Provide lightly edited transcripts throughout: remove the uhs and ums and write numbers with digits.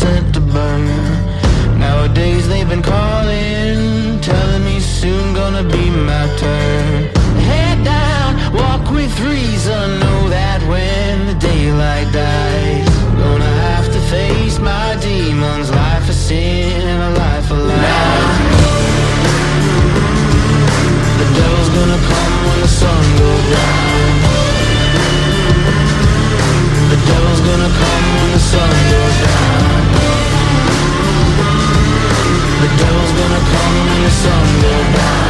sent to burn. Nowadays they've been calling, telling me soon gonna be my turn. Head down, walk with reason, know that when the daylight dies, I'm gonna have to face my demons. Life of sin and a life of lies. The devil's gonna come when the sun goes down. The devil's gonna come when the sun goes down. The devil's gonna come when the sun goes down.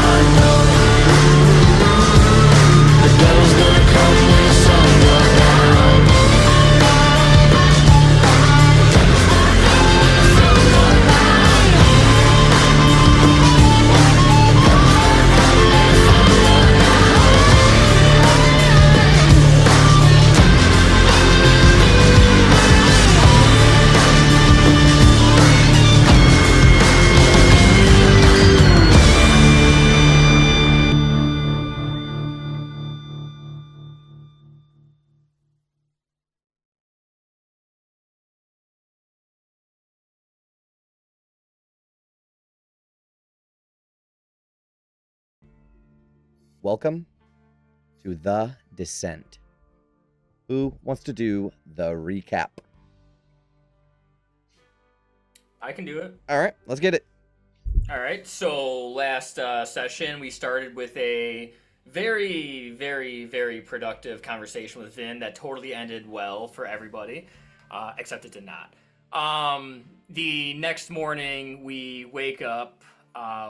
The devil's gonna come when the sun goes down. Welcome to The Descent. Who wants to do the recap? I can do it. All right, let's get it. All right. So last session, we started with a very, very, very productive conversation with Vin that totally ended well for everybody, except it did not. The next morning, we wake up.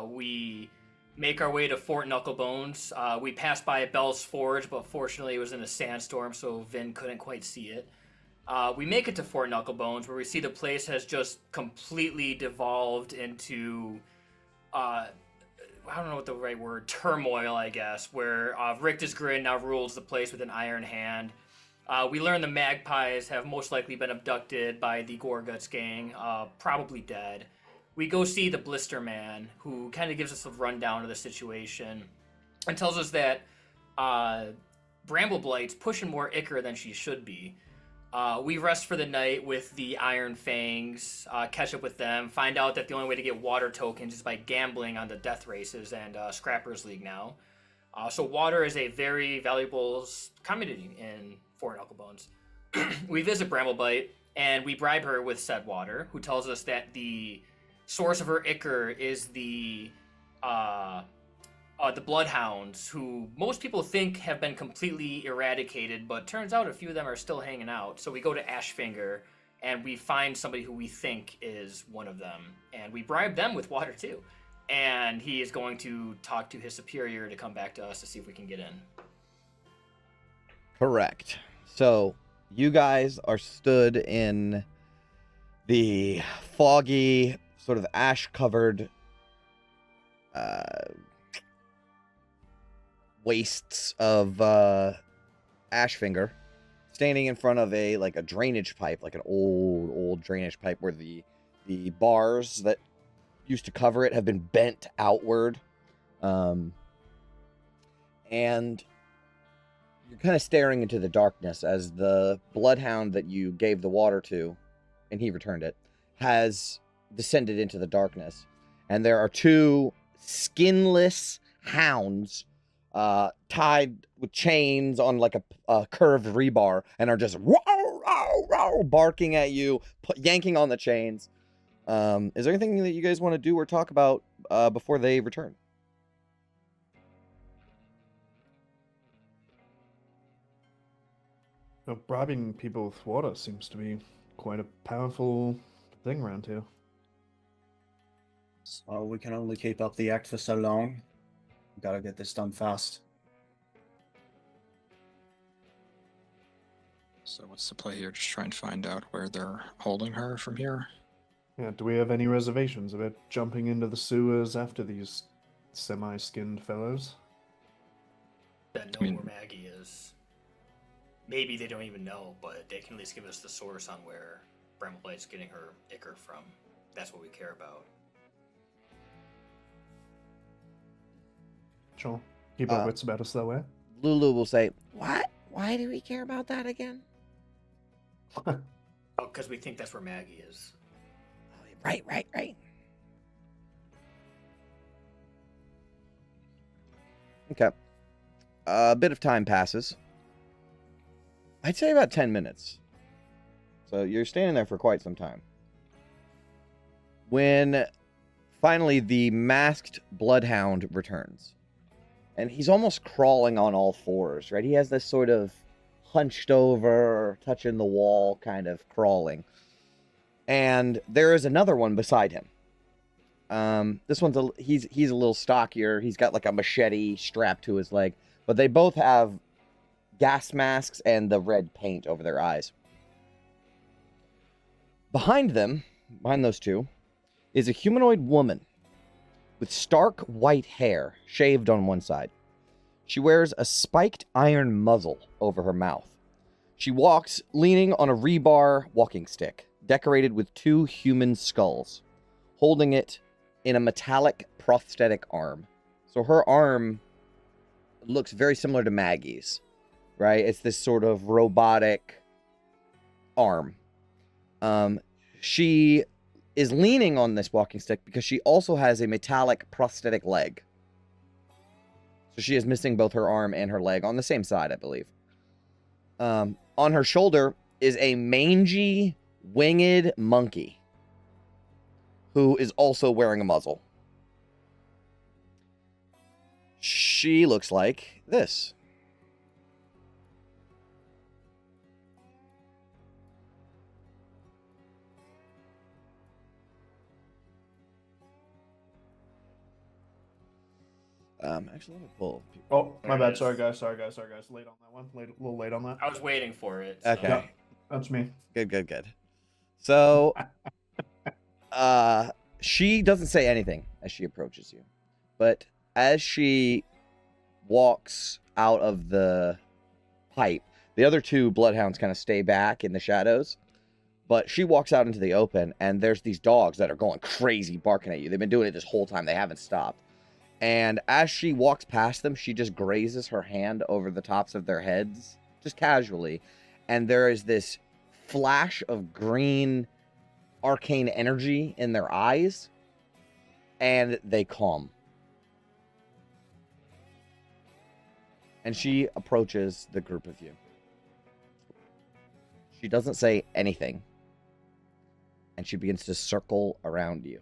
We make our way to Fort Knucklebones. We passed by Bell's Forge, but fortunately it was in a sandstorm, so Vin couldn't quite see it. We make it to Fort Knucklebones, where we see the place has just completely devolved into, I don't know what the right word, turmoil, I guess, where Rictus Grin now rules the place with an iron hand. We learn the Magpies have most likely been abducted by the Gorguts gang, probably dead. We go see the Blister Man, who kind of gives us a rundown of the situation and tells us that Brambleblight's pushing more ichor than she should be. We rest for the night with the Iron Fangs, catch up with them, find out that the only way to get water tokens is by gambling on the Death Races and Scrappers League now. So water is a very valuable commodity in Fort Knucklebones. We visit Brambleblight, and we bribe her with said water, who tells us that the source of her ichor is the Blood Hounds, who most people think have been completely eradicated, but turns out a few of them are still hanging out. So we go to Ashfinger, and we find somebody who we think is one of them, and we bribe them with water too. And he is going to talk to his superior to come back to us to see if we can get in. Correct. So you guys are stood in the foggy, sort of ash-covered wastes of Ashfinger, standing in front of a drainage pipe, like an old drainage pipe, where the bars that used to cover it have been bent outward, and you're kind of staring into the darkness as the bloodhound that you gave the water to, and he returned it, has descended into the darkness, and there are two skinless hounds tied with chains on like a curved rebar, and are just barking at you, yanking on the chains. Is there anything that you guys want to do or talk about before they return? Bribing people with water seems to be quite a powerful thing around here. So we can only keep up the act for so long. We gotta get this done fast. So what's the play here? Just try and find out where they're holding her from here? Yeah, do we have any reservations about jumping into the sewers after these semi-skinned fellows? That know where Maggie is. Maybe they don't even know, but they can at least give us the source on where Brambleblight's getting her ichor from. That's what we care about. Sure. Keep our wits about us that way. Lulu will say, "What? Why do we care about that again?" Oh, because we think that's where Maggie is. Right. Okay. A bit of time passes. I'd say about 10 minutes. So you're standing there for quite some time. When finally the masked bloodhound returns. And he's almost crawling on all fours, right? He has this sort of hunched over, touching the wall kind of crawling. And there is another one beside him. This one's he's a little stockier. He's got like a machete strapped to his leg, but they both have gas masks and the red paint over their eyes. Behind them, behind those two, is a humanoid woman with stark white hair shaved on one side. She wears a spiked iron muzzle over her mouth. She walks leaning on a rebar walking stick, decorated with 2 human skulls, holding it in a metallic prosthetic arm. So her arm looks very similar to Maggie's, right? It's this sort of robotic arm. She is leaning on this walking stick because she also has a metallic prosthetic leg. So she is missing both her arm and her leg on the same side, I believe. On her shoulder is a mangy, winged monkey who is also wearing a muzzle. She looks like this. Actually, let me pull. Oh, my There it bad. is. Sorry, guys. Late on that one. A little late on that. I was waiting for it. So. Okay. Yeah, that's me. Good. So, she doesn't say anything as she approaches you, but as she walks out of the pipe, the other 2 bloodhounds kind of stay back in the shadows. But she walks out into the open, and there's these dogs that are going crazy, barking at you. They've been doing it this whole time. They haven't stopped. And as she walks past them, she just grazes her hand over the tops of their heads, just casually. And there is this flash of green arcane energy in their eyes, and they calm. And she approaches the group of you. She doesn't say anything. And she begins to circle around you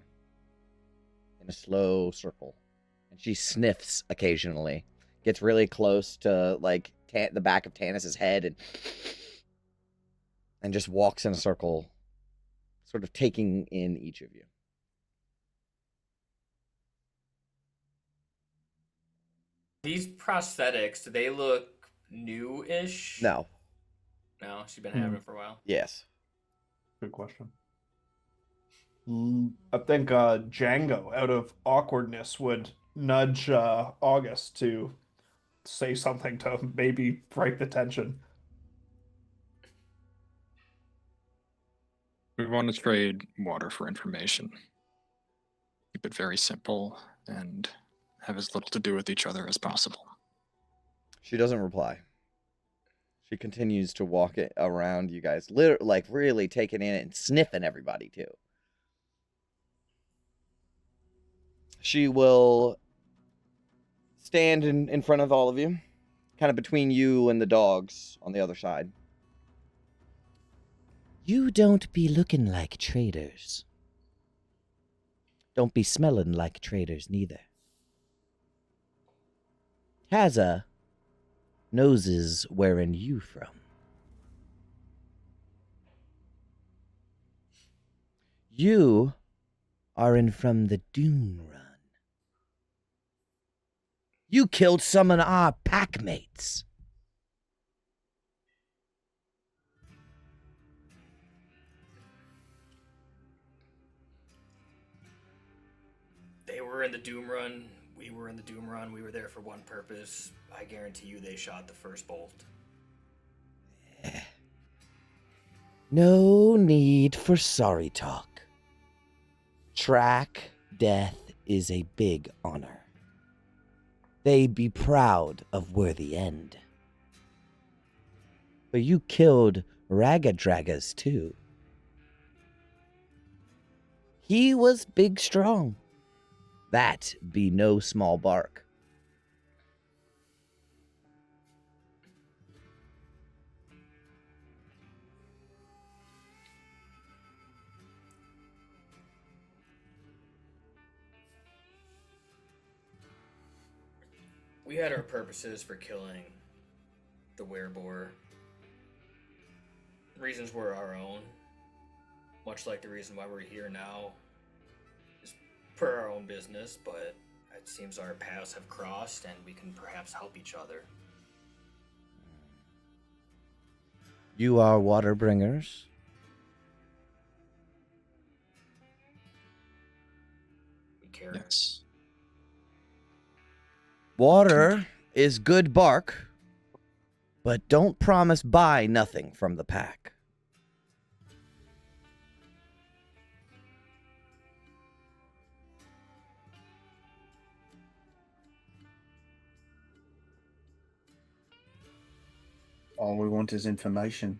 in a slow circle. And she sniffs occasionally, gets really close to like the back of Tanis's head, and just walks in a circle, sort of taking in each of you. These prosthetics, do they look new-ish? No. No, she's been having it for a while. Yes. Good question. I think Django, out of awkwardness, would nudge August to say something to maybe break the tension. We want to trade water for information. Keep it very simple and have as little to do with each other as possible. She doesn't reply. She continues to walk it around you guys, like really taking in it and sniffing everybody too. She will stand in front of all of you, kind of between you and the dogs on the other side. You don't be looking like traders. Don't be smelling like traders neither. Kaza noses wherein you from. You are in from the Dune Run. You killed some of our packmates. They were in the Doom Run. We were in the Doom Run. We were there for one purpose. I guarantee you they shot the first bolt. No need for sorry talk. Track death is a big honor. They be proud of worthy end. But you killed Ragadragas too. He was big strong. That be no small bark. We had our purposes for killing the wereboar. Reasons were our own. Much like the reason why we're here now is per our own business, but it seems our paths have crossed and we can perhaps help each other. You are water bringers. We care. Yes. Water is good bark, but don't promise buy nothing from the pack. All we want is information.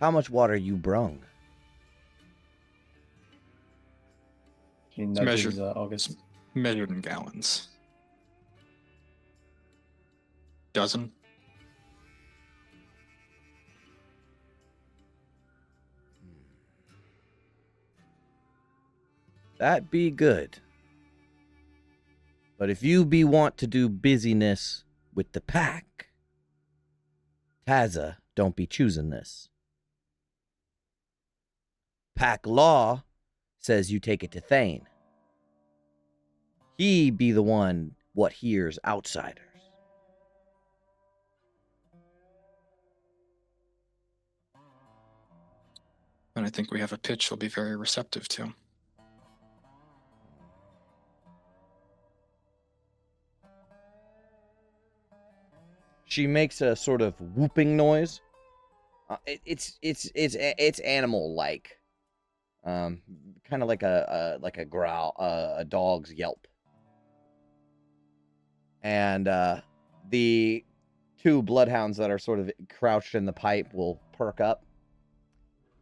How much water you brung? He nudges measured. August. Measured in gallons. Dozen? That be good. But if you be want to do busyness with the pack, Taza don't be choosing this. Pack law says you take it to Thane. He be the one what hears outsiders. And I think we have a pitch he'll be very receptive to. She makes a sort of whooping noise. It's animal like, kind of like a growl, a dog's yelp. And the two bloodhounds that are sort of crouched in the pipe will perk up,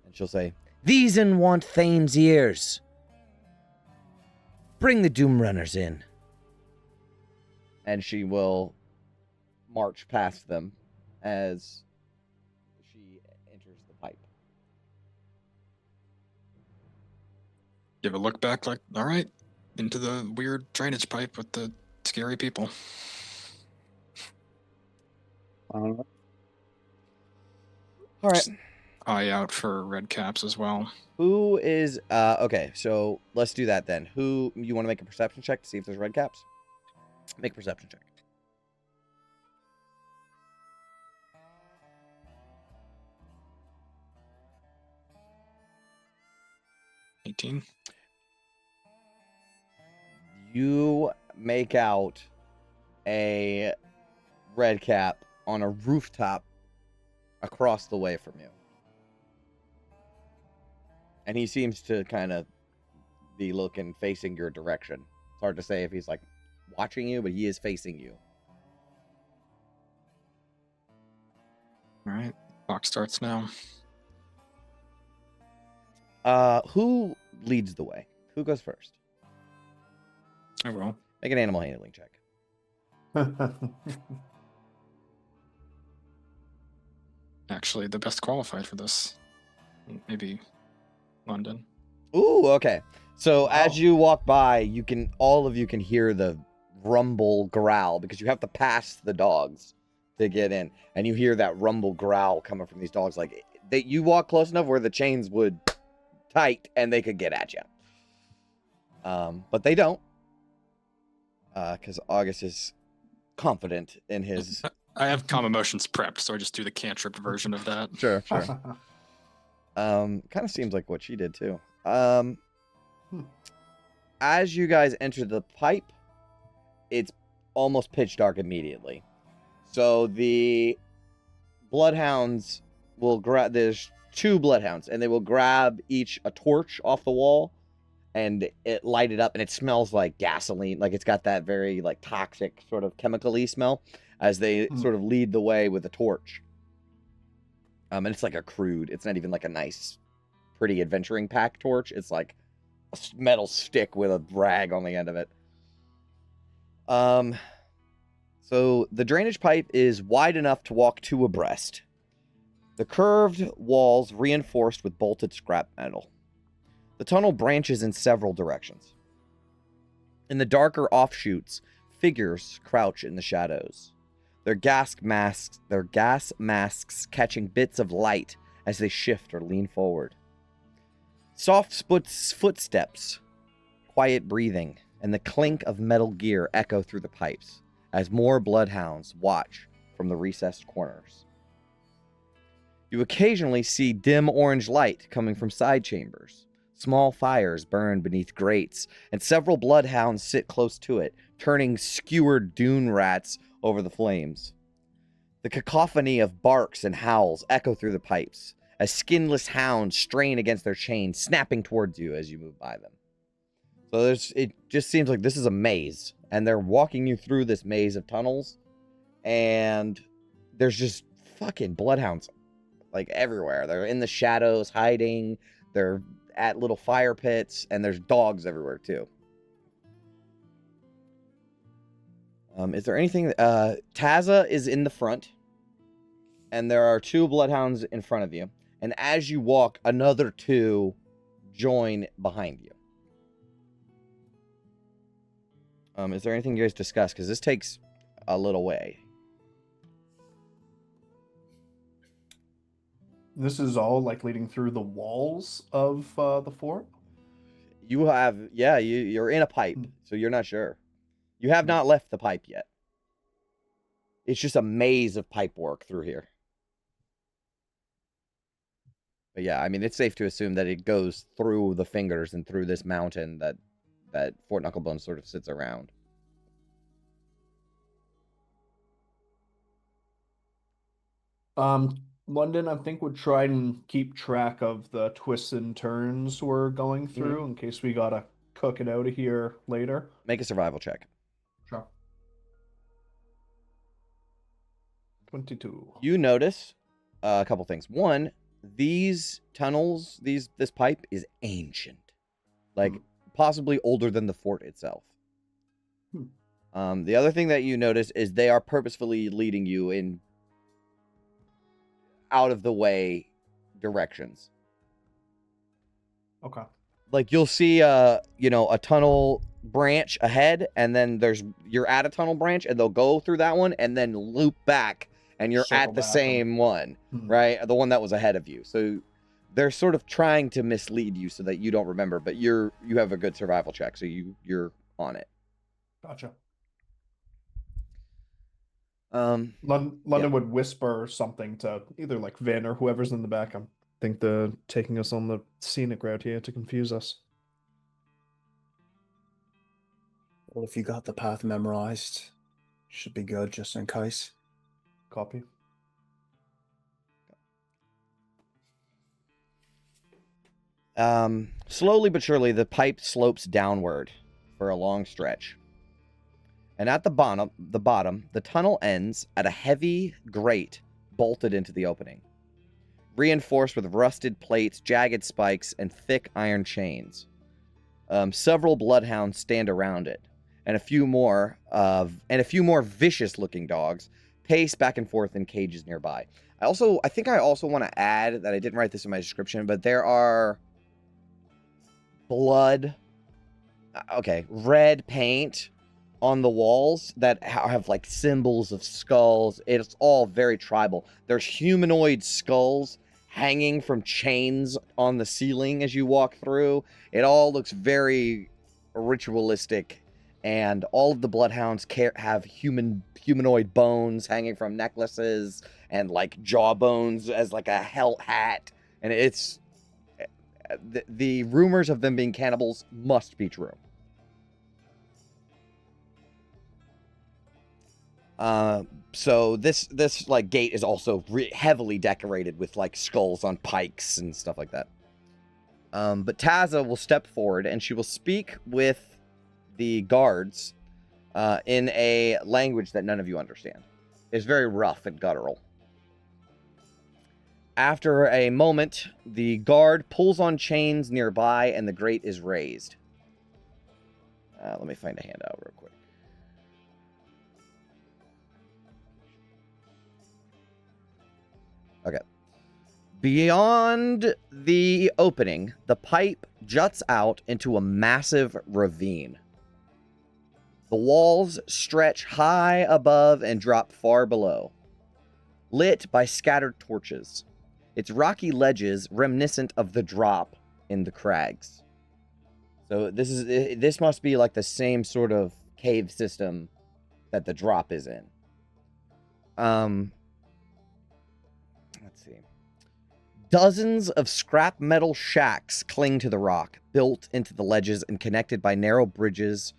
and she'll say, "These want Thane's ears. Bring the Doom Runners in." And she will march past them as she enters the pipe. Give a look back like, all right, into the weird drainage pipe with the scary people. All right. Just eye out for red caps as well. Who is okay, so let's do that then. Who you want to make a perception check to see if there's red caps? Make a perception check. 18. You make out a red cap on a rooftop across the way from you. And he seems to kind of be looking, facing your direction. It's hard to say if he's like watching you, but he is facing you. All right, clock starts now. Who leads the way? Who goes first? I will. Make an animal handling check. Actually, the best qualified for this, maybe London. Ooh, okay. So as you walk by, all of you can hear the rumble growl because you have to pass the dogs to get in, and you hear that rumble growl coming from these dogs. Like you walk close enough where the chains would tight and they could get at you. But they don't, because August is confident in his. I have calm emotions prepped, so I just do the cantrip version of that. Sure. Kind of seems like what she did too. As you guys enter the pipe, it's almost pitch dark immediately. So the bloodhounds will grab. There's 2 bloodhounds, and they will grab each a torch off the wall, and it light it up, and it smells like gasoline. Like it's got that very like toxic sort of chemical-y smell as they sort of lead the way with a torch. And it's like a crude. It's not even like a nice, pretty adventuring pack torch. It's like a metal stick with a rag on the end of it. So the drainage pipe is wide enough to walk two abreast. The curved walls reinforced with bolted scrap metal. The tunnel branches in several directions. In the darker offshoots, figures crouch in the shadows. Their gas masks catching bits of light as they shift or lean forward. Soft footsteps, quiet breathing, and the clink of metal gear echo through the pipes as more bloodhounds watch from the recessed corners. You occasionally see dim orange light coming from side chambers. Small fires burn beneath grates, and several bloodhounds sit close to it, turning skewered dune rats over the flames. The cacophony of barks and howls echo through the pipes, as skinless hounds strain against their chains, snapping towards you as you move by them. So it just seems like this is a maze, and they're walking you through this maze of tunnels, and there's just fucking bloodhounds like everywhere. They're in the shadows, hiding. They're at little fire pits, and there's dogs everywhere too. Is there anything? Taza is in the front, and there are two bloodhounds in front of you. And as you walk, another two join behind you. Is there anything you guys discuss? Because this takes a little way. This is all like leading through the walls of the fort? You have, yeah, you're in a pipe, so you're not sure. You have not left the pipe yet. It's just a maze of pipe work through here. But yeah, I mean, it's safe to assume that it goes through the fingers and through this mountain that Fort Knucklebone sort of sits around. London, I think, would try and keep track of the twists and turns we're going through in case we gotta cook it out of here later. Make a survival check. Sure. 22. You notice a couple things. One, these tunnels, this pipe is ancient, like possibly older than the fort itself. The other thing that you notice is they are purposefully leading you in out of the way directions. Okay. Like you'll see a tunnel branch ahead, and then you're at a tunnel branch, and they'll go through that one and then loop back, and you're Circle at the back same one, right? The one that was ahead of you. So they're sort of trying to mislead you so that you don't remember, but you have a good survival check, so you're on it. Gotcha. London would whisper something to either like Vin or whoever's in the back. I think they're taking us on the scenic route here to confuse us. Well, if you got the path memorized, should be good just in case. Copy. Slowly but surely, the pipe slopes downward for a long stretch. And at the bottom, the tunnel ends at a heavy grate bolted into the opening, reinforced with rusted plates, jagged spikes, and thick iron chains. Several bloodhounds stand around it, and a few more vicious-looking dogs pace back and forth in cages nearby. I think I also want to add that I didn't write this in my description, but there are red paint on the walls that have like symbols of skulls. It's all very tribal. There's humanoid skulls hanging from chains on the ceiling as you walk through. It all looks very ritualistic, and all of the bloodhounds have humanoid bones hanging from necklaces and like jawbones as like a hell hat, and it's the rumors of them being cannibals must be true. So this like gate is also heavily decorated with like skulls on pikes and stuff like that. But Taza will step forward and she will speak with the guards in a language that none of you understand. It's very rough and guttural. After a moment, the guard pulls on chains nearby and the grate is raised. Let me find a handout real quick. Okay. Beyond the opening, the pipe juts out into a massive ravine. The walls stretch high above and drop far below, lit by scattered torches. Its rocky ledges reminiscent of the drop in the crags. So this must be like the same sort of cave system that the drop is in. Let's see. Dozens of scrap metal shacks cling to the rock, built into the ledges and connected by narrow bridges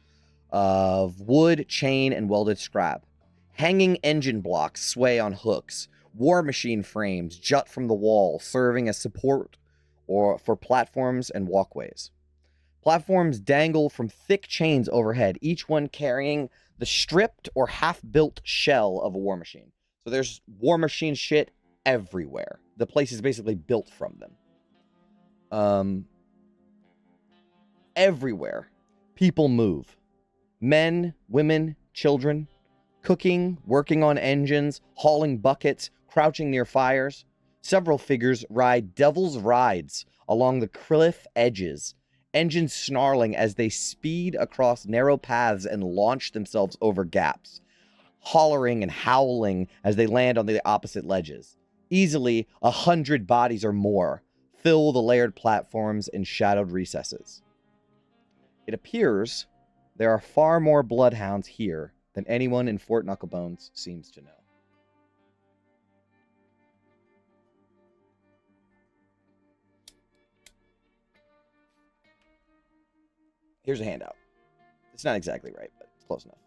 of wood, chain, and welded scrap. Hanging engine blocks sway on hooks. War machine frames jut from the wall, serving as support or for platforms and walkways. Platforms dangle from thick chains overhead, each one carrying the stripped or half-built shell of a war machine. So there's war machine shit everywhere. The place is basically built from them. Everywhere, people move. Men, women, children, cooking, working on engines, hauling buckets, crouching near fires. Several figures ride devil's rides along the cliff edges, engines snarling as they speed across narrow paths and launch themselves over gaps, hollering and howling as they land on the opposite ledges. Easily 100 bodies or more fill the layered platforms and shadowed recesses. It appears there are far more bloodhounds here than anyone in Fort Knucklebones seems to know. Here's a handout. It's not exactly right, but it's close enough.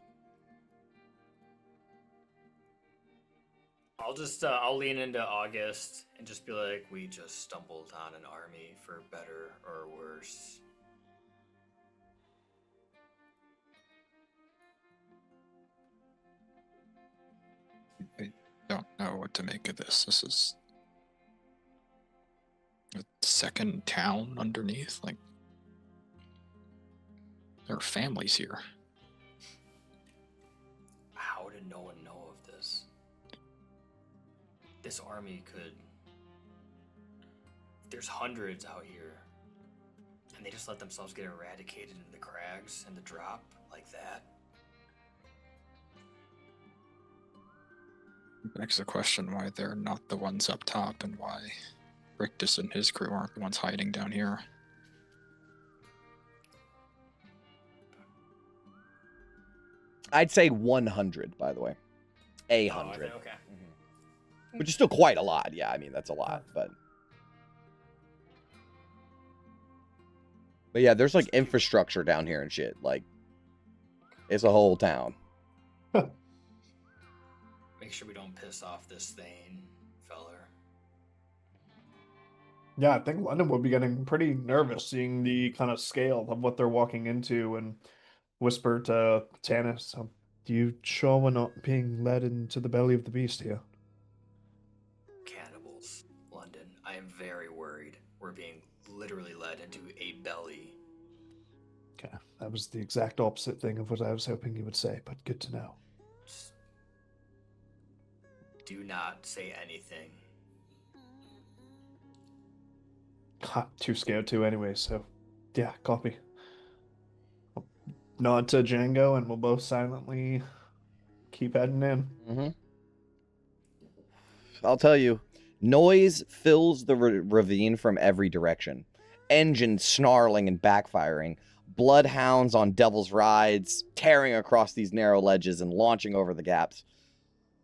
I'll lean into August and just be like, we just stumbled on an army for better or worse. I don't know what to make of this. This is a second town underneath. Like, there are families here. How did no one know of this? This army could... There's hundreds out here, and they just let themselves get eradicated into the crags and the drop like that. It begs the question why they're not the ones up top and why Rictus and his crew aren't the ones hiding down here. I'd say 100, by the way. 100. Okay. Which is still quite a lot. Yeah, I mean, that's a lot, but yeah, there's like infrastructure down here and shit. Like, it's a whole town. Make sure we don't piss off this Thane feller. Yeah, I think London would be getting pretty nervous seeing the kind of scale of what they're walking into, and whisper to Tanis, "Do you sure we're not being led into the belly of the beast here?" Cannibals, London. I am very worried. We're being literally led into a belly. Okay, that was the exact opposite thing of what I was hoping you would say, but good to know. Just do not say anything. Too scared to anyway, so yeah, copy. I'll nod to Django and we'll both silently keep heading in. Mm-hmm. I'll tell you, noise fills the ravine from every direction. Engines snarling and backfiring. Bloodhounds on devil's rides, tearing across these narrow ledges and launching over the gaps.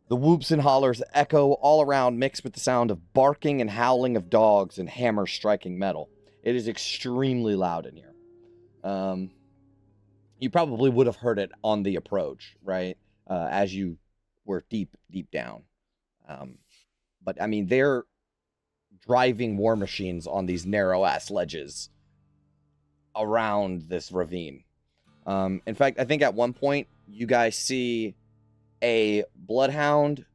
The whoops and hollers echo all around, mixed with the sound of barking and howling of dogs and hammers striking metal. It is extremely loud in here. You probably would have heard it on the approach, right? As you were deep down. But, I mean, they're driving war machines on these narrow-ass ledges around this ravine. In fact, I think at one point, you guys see a bloodhound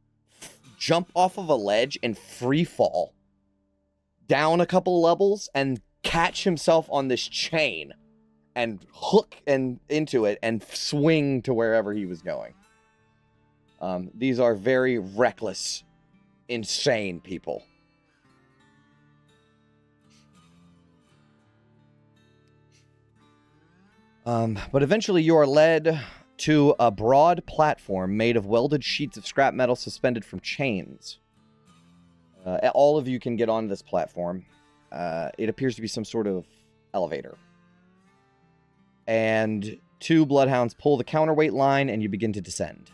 jump off of a ledge and free fall down a couple levels and catch himself on this chain and hook into it and swing to wherever he was going. These are very reckless, insane people. But eventually you are led to a broad platform made of welded sheets of scrap metal suspended from chains. All of you can get on this platform. It appears to be some sort of elevator. And 2 bloodhounds pull the counterweight line and you begin to descend.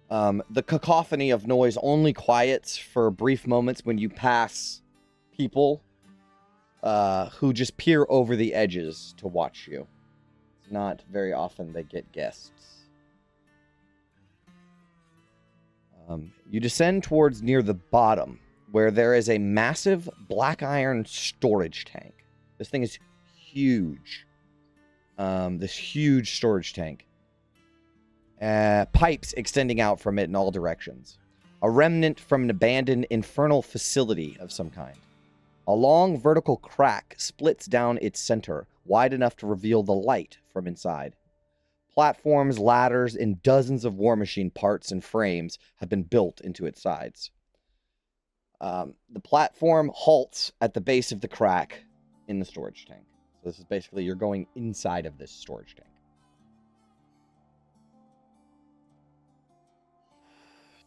The cacophony of noise only quiets for brief moments when you pass people who just peer over the edges to watch you. It's not very often they get guests. You descend towards near the bottom, where there is a massive black iron storage tank. This thing is huge. This huge storage tank. Pipes extending out from it in all directions. A remnant from an abandoned infernal facility of some kind. A long vertical crack splits down its center, wide enough to reveal the light from inside. Platforms, ladders, and dozens of war machine parts and frames have been built into its sides. The platform halts at the base of the crack in the storage tank. So this is basically, you're going inside of this storage tank.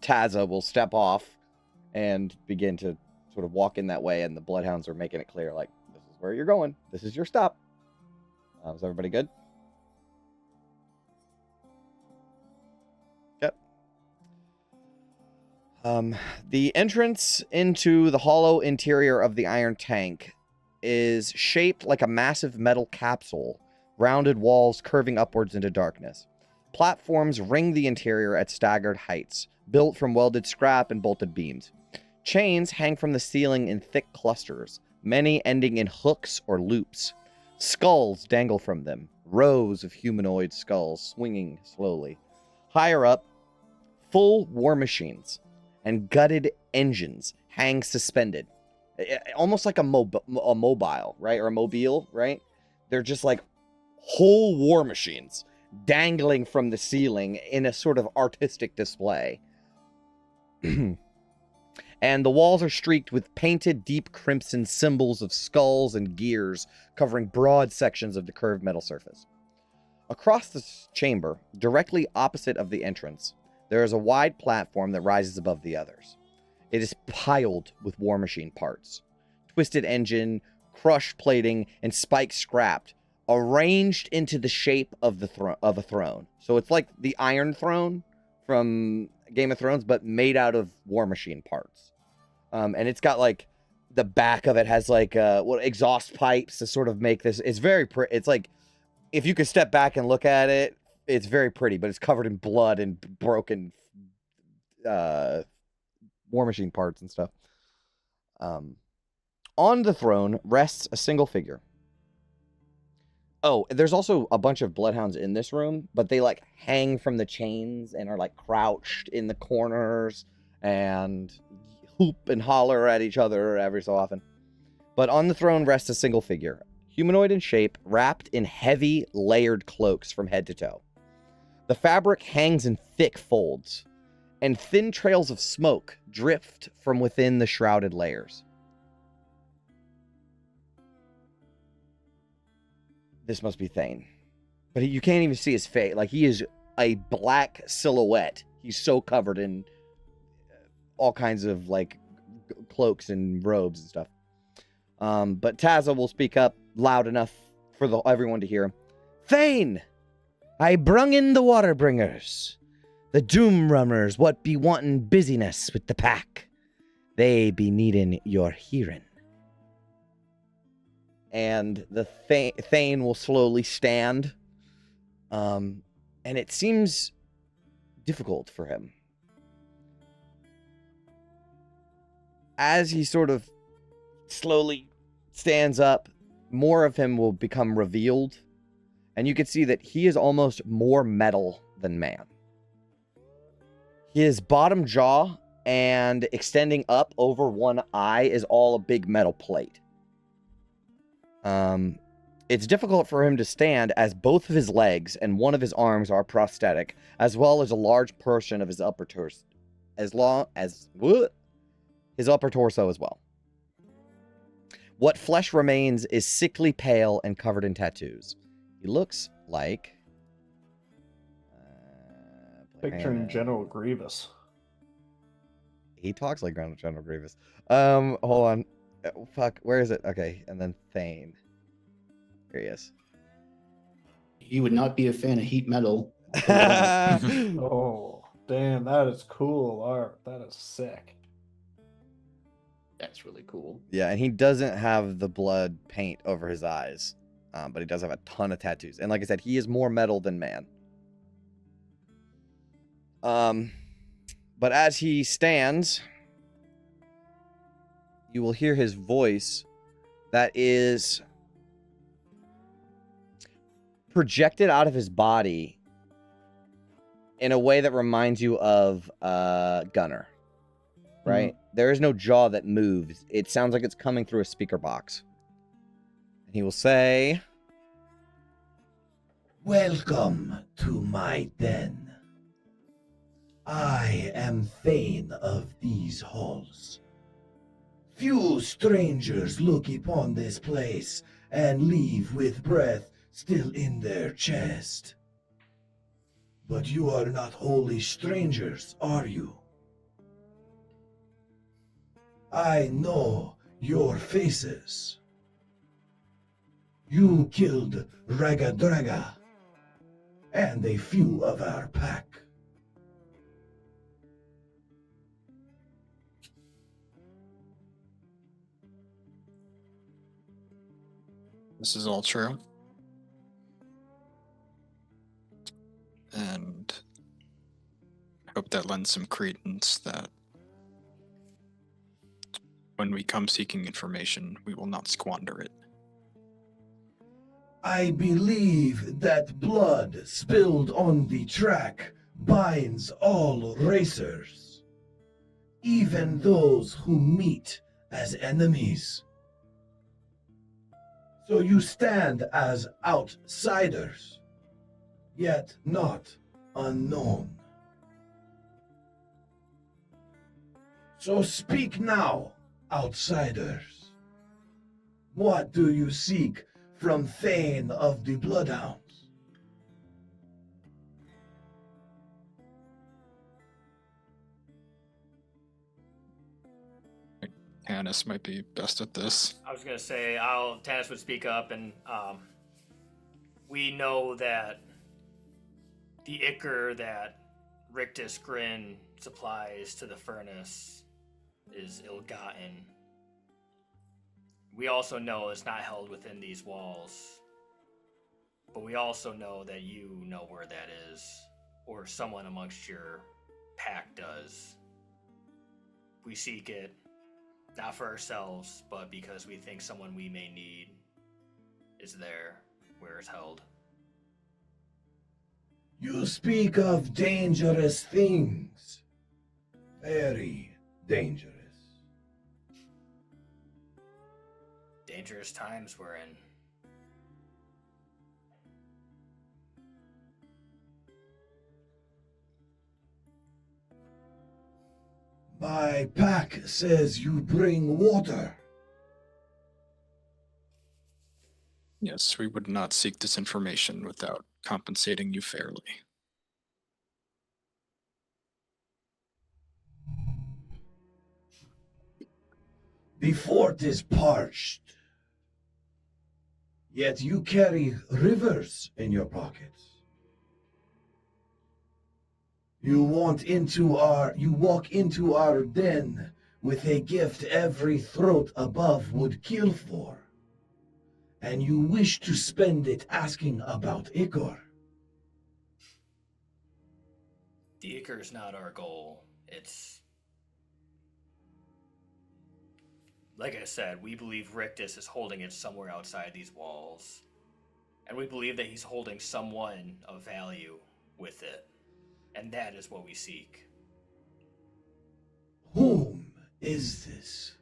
Tazza will step off and begin to sort of walk in that way, and the bloodhounds are making it clear, like, this is where you're going. This is your stop. Is everybody good? Yep. The entrance into the hollow interior of the iron tank is shaped like a massive metal capsule, rounded walls curving upwards into darkness. Platforms ring the interior at staggered heights, built from welded scrap and bolted beams. Chains hang from the ceiling in thick clusters, many ending in hooks or loops. Skulls dangle from them, rows of humanoid skulls swinging slowly. Higher up, full war machines and gutted engines hang suspended. Almost like a mobile, right? Or a mobile, right? They're just like whole war machines dangling from the ceiling in a sort of artistic display. And the walls are streaked with painted deep crimson symbols of skulls and gears covering broad sections of the curved metal surface. Across the chamber, directly opposite of the entrance, there is a wide platform that rises above the others. It is piled with war machine parts, twisted engine, crushed plating, and spiked scrapped, arranged into the shape of a throne. So it's like the Iron Throne from Game of Thrones, but made out of war machine parts. And it's got like the back of it has like exhaust pipes to sort of make this. It's very pretty. It's like if you could step back and look at it, it's very pretty, but it's covered in blood and broken war machine parts and stuff. On the throne rests a single figure. Oh, there's also a bunch of bloodhounds in this room, but they like hang from the chains and are like crouched in the corners and hoop and holler at each other every so often. But on the throne rests a single figure, humanoid in shape, wrapped in heavy, layered cloaks from head to toe. The fabric hangs in thick folds, and thin trails of smoke drift from within the shrouded layers. This must be Thane. But you can't even see his face. Like, he is a black silhouette. He's so covered in all kinds of, like, cloaks and robes and stuff. But Tazza will speak up loud enough for everyone to hear. Thane! I brung in the water bringers. The doom runners what be wantin' busyness with the pack. They be needin' your hearing. And the Thane will slowly stand. And it seems difficult for him. As he sort of slowly stands up, more of him will become revealed. And you can see that he is almost more metal than man. His bottom jaw and extending up over one eye is all a big metal plate. It's difficult for him to stand as both of his legs and one of his arms are prosthetic, as well as a large portion of his upper torso, his upper torso as well. What flesh remains is sickly pale and covered in tattoos. He looks like... Picturing General Grievous. He talks like General Grievous. Hold on. Fuck, where is it? Okay, and then Thane. Here he is. You would not be a fan of heat metal. Oh, damn, that is cool art. That is sick. That's really cool. Yeah, and he doesn't have the blood paint over his eyes, but he does have a ton of tattoos. And like I said, he is more metal than man. But as he stands, you will hear his voice that is projected out of his body in a way that reminds you of Gunner, right? Mm-hmm. There is no jaw that moves. It sounds like it's coming through a speaker box. And he will say, "Welcome to my den. I am Thane of these halls. Few strangers look upon this place and leave with breath still in their chest. But you are not wholly strangers, are you? I know your faces. You killed Ragadraga and a few of our pack. This is all true. And I hope that lends some credence that when we come seeking information, we will not squander it. I believe that blood spilled on the track binds all racers, even those who meet as enemies. So you stand as outsiders, yet not unknown. So speak now, outsiders. What do you seek from Thane of the Blood Hounds? Hannes might be best at this. I was gonna say, Tannis would speak up, and we know that the ichor that Rictus Grin supplies to the furnace is ill-gotten. We also know it's not held within these walls, but we also know that you know where that is, or someone amongst your pack does. We seek it, not for ourselves, but because we think someone we may need is there, where it's held. You speak of dangerous things. Very dangerous. Dangerous times we're in. My pack says you bring water. Yes, we would not seek this information without compensating you fairly. The fort is parched, yet you carry rivers in your pockets. You walk into our den with a gift every throat above would kill for, and you wish to spend it asking about ichor. The ichor is not our goal. It's... Like I said, we believe Rictus is holding it somewhere outside these walls. And we believe that he's holding someone of value with it. And that is what we seek. is this?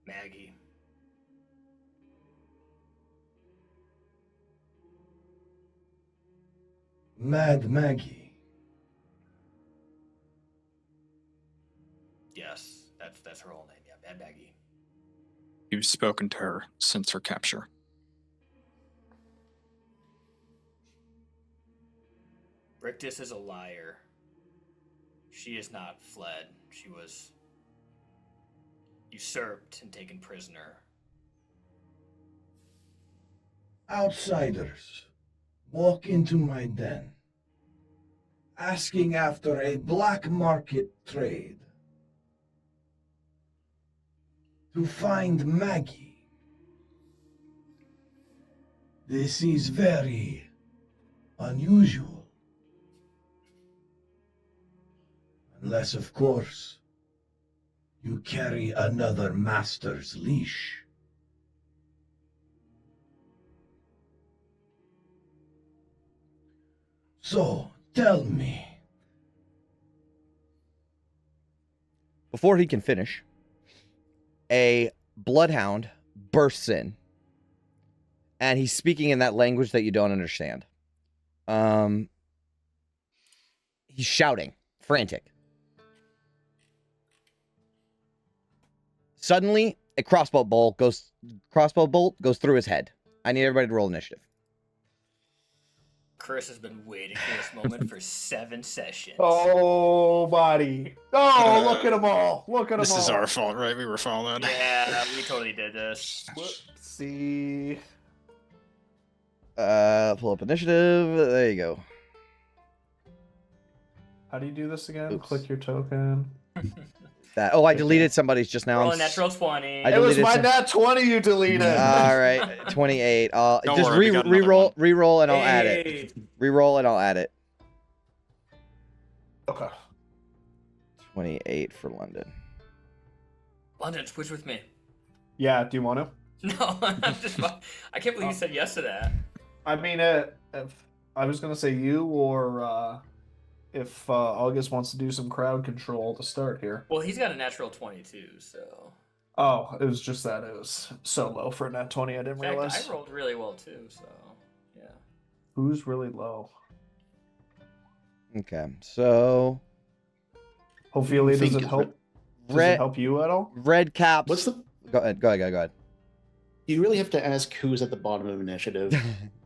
Maggie. Mad Maggie. Yes, that's her whole name. Yeah, Mad Maggie. You've spoken to her since her capture. Rictus is a liar. She is not fled. She was usurped and taken prisoner. Outsiders walk into my den, asking after a black market trade to find Maggie. This is very unusual. Unless, of course, you carry another master's leash. So, tell me. Before he can finish, a bloodhound bursts in, and he's speaking in that language that you don't understand. He's shouting, frantic. Suddenly, a crossbow bolt goes through his head. I need everybody to roll initiative. Chris has been waiting for this moment for 7 sessions. Oh, buddy. Oh, look at them all. Look at them all. This is our fault, right? We were followed. Yeah, we totally did this. Whoopsie. Pull up initiative. There you go. How do you do this again? Oops. Click your token. I deleted somebody's just now. Roll a natural 20. I It was deleted my some- nat 20 you deleted. All right, 28. Don't Just worry, we got another one. re-roll, and I'll add it. Hey. Re-roll, and I'll add it. Okay. 28 for London. London, switch with me. Yeah, do you want to? No, I can't believe you said yes to that. I mean, if I was going to say you, or if August wants to do some crowd control to start here. Well, he's got a natural 22, so. Oh, it was just that it was so low for a nat 20, I didn't In fact, realize. I rolled really well too, so yeah. Who's really low? Okay, so Hopefully, think does it it's help? Does red it help you at all? red caps. What's the? Go ahead. You really have to ask who's at the bottom of initiative.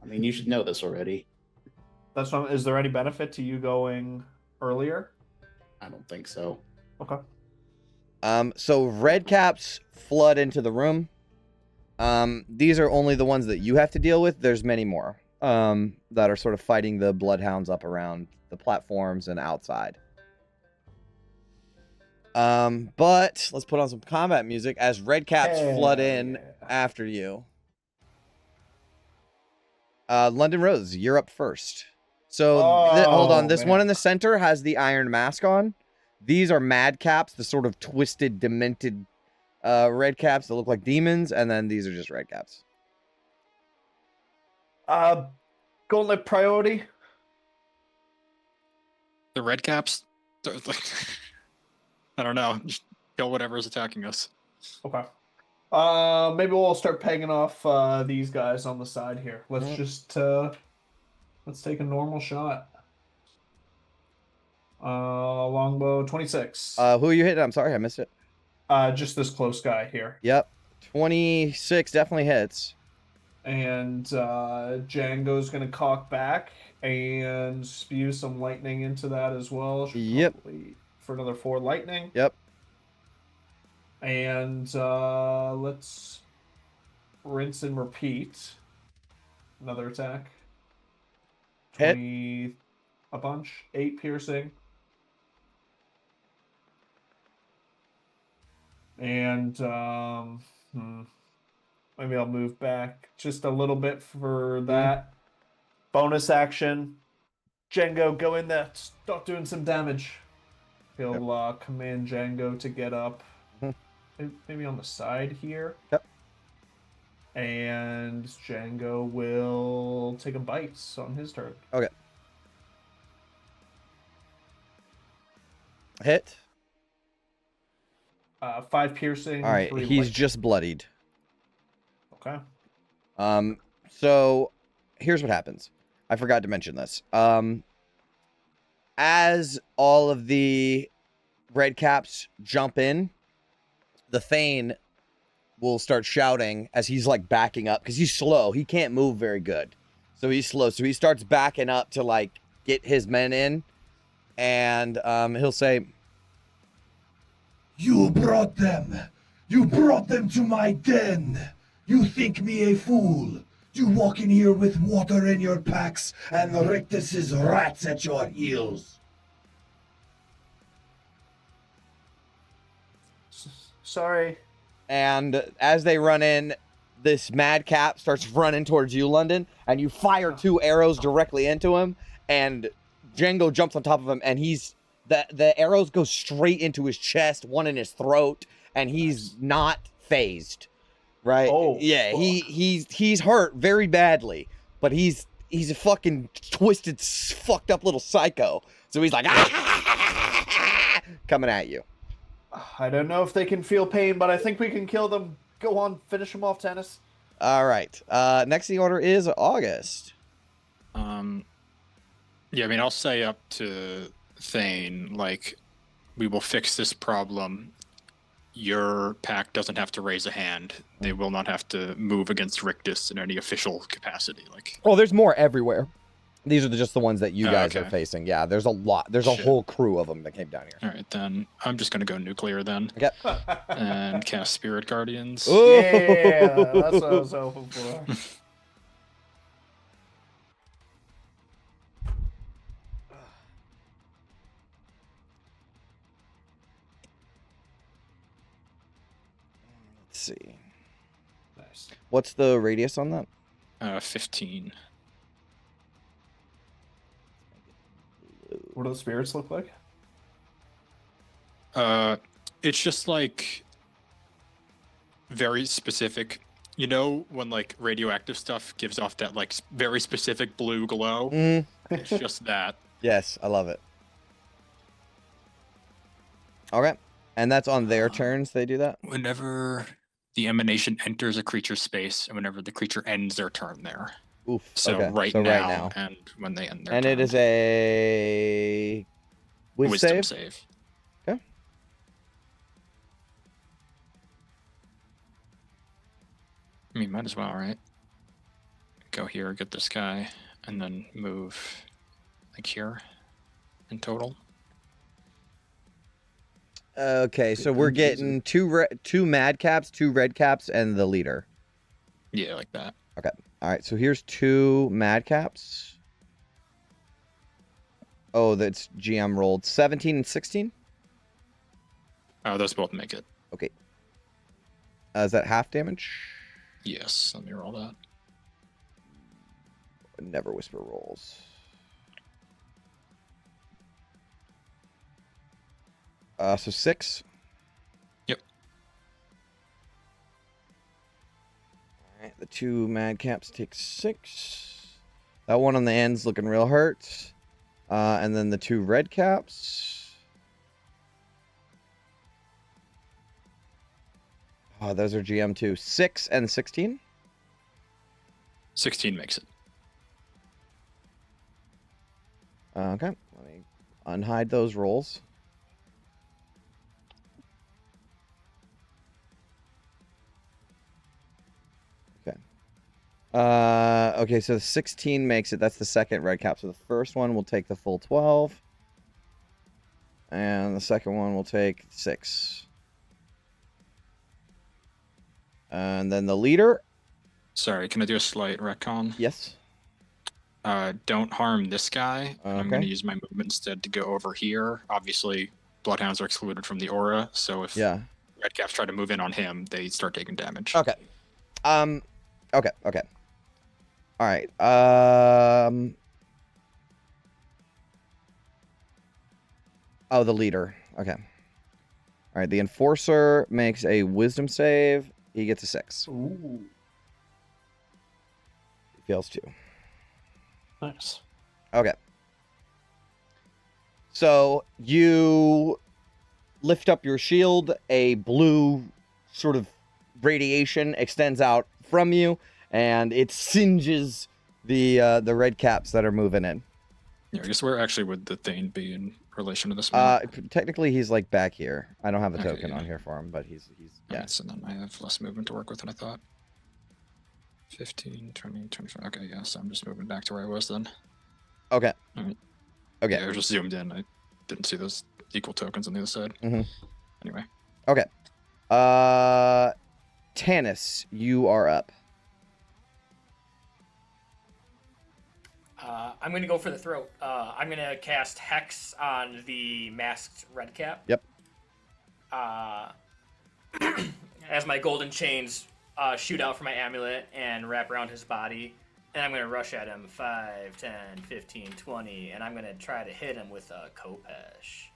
I mean, you should know this already. That's what, is there any benefit to you going earlier? I don't think so. Okay. So red caps flood into the room. These are only the ones that you have to deal with. There's many more that are sort of fighting the bloodhounds up around the platforms and outside. But let's put on some combat music as red caps flood in after you. London Rose, you're up first. So hold on, this one in the center has the iron mask on. These are mad caps, the sort of twisted, demented red caps that look like demons, and then these are just red caps. Gauntlet priority. The red caps? They're like, I don't know. Just kill whatever's attacking us. Okay. Maybe we'll start pegging off these guys on the side here. Let's just let's take a normal shot. Longbow 26. Who are you hitting? I'm sorry, I missed it. Just this close guy here. Yep. 26 definitely hits. And Django's gonna cock back and spew some lightning into that as well. Should Yep. probably for another 4 lightning. Yep. And let's rinse and repeat. Another attack. Hit. 20 a bunch. 8 piercing. And maybe I'll move back just a little bit for that. Bonus action. Django, go in there. Start doing some damage. He'll command Django to get up. Maybe on the side here. Yep. And Django will take a bite on his turn. Okay. Hit. 5 piercing. All right, 3 he's light. just bloodied. Okay. So here's what happens. I forgot to mention this. As all of the red caps jump in, the Thane will start shouting as he's like backing up because he's slow. He can't move very good. So he's slow. So he starts backing up to like get his men in. And he'll say, You brought them. You brought them to my den. You think me a fool. You walk in here with water in your packs and Rictus's rats at your heels. Sorry. and as they run in, this madcap starts running towards you, London, and you fire 2 arrows directly into him, and Django jumps on top of him, and the arrows go straight into his chest, one in his throat, and he's not phased. Right? Oh, yeah, fuck. he's hurt very badly, but he's a fucking twisted, fucked up little psycho. So he's like coming at you. I don't know if they can feel pain, but I think we can kill them. Go on, finish them off, Tennis. All right. Next in the order is August. Yeah, I mean, I'll say up to Thane, like, we will fix this problem. Your pack doesn't have to raise a hand. They will not have to move against Rictus in any official capacity. Like, Oh, there's more everywhere. These are just the ones that you Oh, guys are okay. facing. Yeah, there's a lot. There's a Shit. whole crew of them that came down here. all right, then I'm just gonna go nuclear then Okay. and cast Spirit Guardians. Ooh. Yeah, that's what I was hoping for. Let's see. Nice. What's the radius on that? 15. What do the spirits look like? It's just like very specific. You know when like radioactive stuff gives off that like very specific blue glow? It's just that. Yes, I love it. Okay. And that's on their turns they do that? Whenever the emanation enters a creature's space, and whenever the creature ends their turn there. Oof. So okay. right so now, right now. and when they end their And turn. it is a Wisdom save. save. Okay. I mean, might as well, right? Go here, get this guy, and then move like here in total. Okay, so we're getting two madcaps, 2 redcaps, and the leader. Yeah, like that. Okay. All right, so here's 2 madcaps. Oh, that's GM rolled 17 and 16. Oh, those both make it. Okay. Is that half damage? Yes, let me roll that. Never whisper rolls. So 6. Yep. All right, the 2 madcaps take 6. That one on the end's looking real hurt. And then the 2 redcaps. Oh, those are GM too. 6 and 16. 16 makes it. Okay, let me unhide those rolls. Okay. Okay, so the 16 makes it. That's the second red cap. So the first one will take the full 12. And the second one will take 6. And then the leader. Sorry, can I do a slight retcon? Yes. Don't harm this guy. And I'm going to Okay. use my movement instead to go over here. Obviously, Bloodhounds are excluded from the aura, so if Yeah. Redcaps try to move in on him, they start taking damage. Okay. Okay. All right. Oh, the leader. Okay. All right. The enforcer makes a wisdom save. He gets a 6. Ooh, He fails 2. nice. Okay. So you lift up your shield, a blue sort of radiation extends out from you, and it singes the red caps that are moving in. Yeah, I guess where actually would the Thane be in relation to this map? Technically, he's like back here. I don't have a Okay, token yeah. on here for him, but he's yeah. Alright, so then I have less movement to work with than I thought. 15, 20, 25. Okay, yeah, so I'm just moving back to where I was then. Okay. Alright. Okay. Yeah, I was just zoomed in. I didn't see those equal tokens on the other side. Mhm. Anyway. Okay. Tanis, you are up. I'm going to go for the throat. I'm going to cast Hex on the masked redcap. Yep. As my golden chains shoot out from my amulet and wrap around his body. And I'm going to rush at him 5, 10, 15, 20. And I'm going to try to hit him with a Kopesh.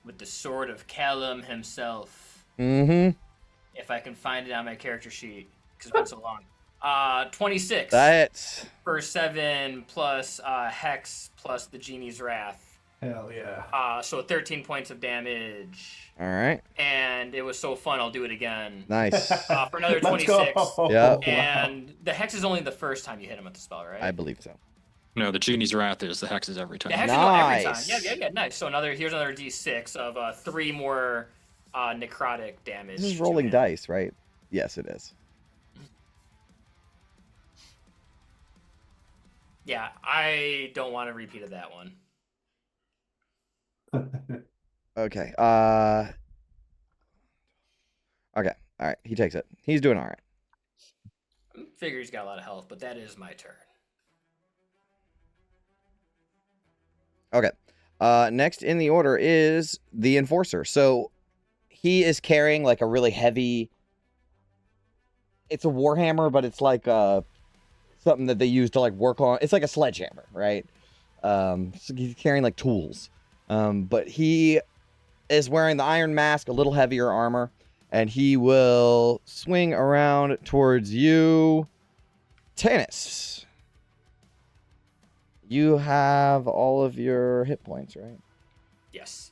With the sword of Callum himself. Mm-hmm. If I can find it on my character sheet. Because it's been so long. 26. That's For 7 plus Hex plus the Genie's Wrath. Hell yeah. So 13 points of damage. all right. And it was so fun, I'll do it again. Nice. For another Let's 26. go. Yeah. And the Hex is only the first time you hit him with the spell, right? I believe so. No, the Genie's Wrath is the hexes every time. The Hex is every time. Nice. Yeah, nice. So here's another D6 of 3 more necrotic damage. This is to rolling him. dice, right? Yes, it is. Yeah, I don't want a repeat of that one. Okay. Okay. All right. He takes it. He's doing all right. Figure he's got a lot of health, but that is my turn. Okay. Next in the order is the Enforcer. So he is carrying like a really heavy. It's a warhammer, but it's like something that they use to like work on. It's like a sledgehammer, right? So he's carrying like tools. But he is wearing the iron mask, a little heavier armor, and he will swing around towards you, Tanis. You have all of your hit points, right? Yes.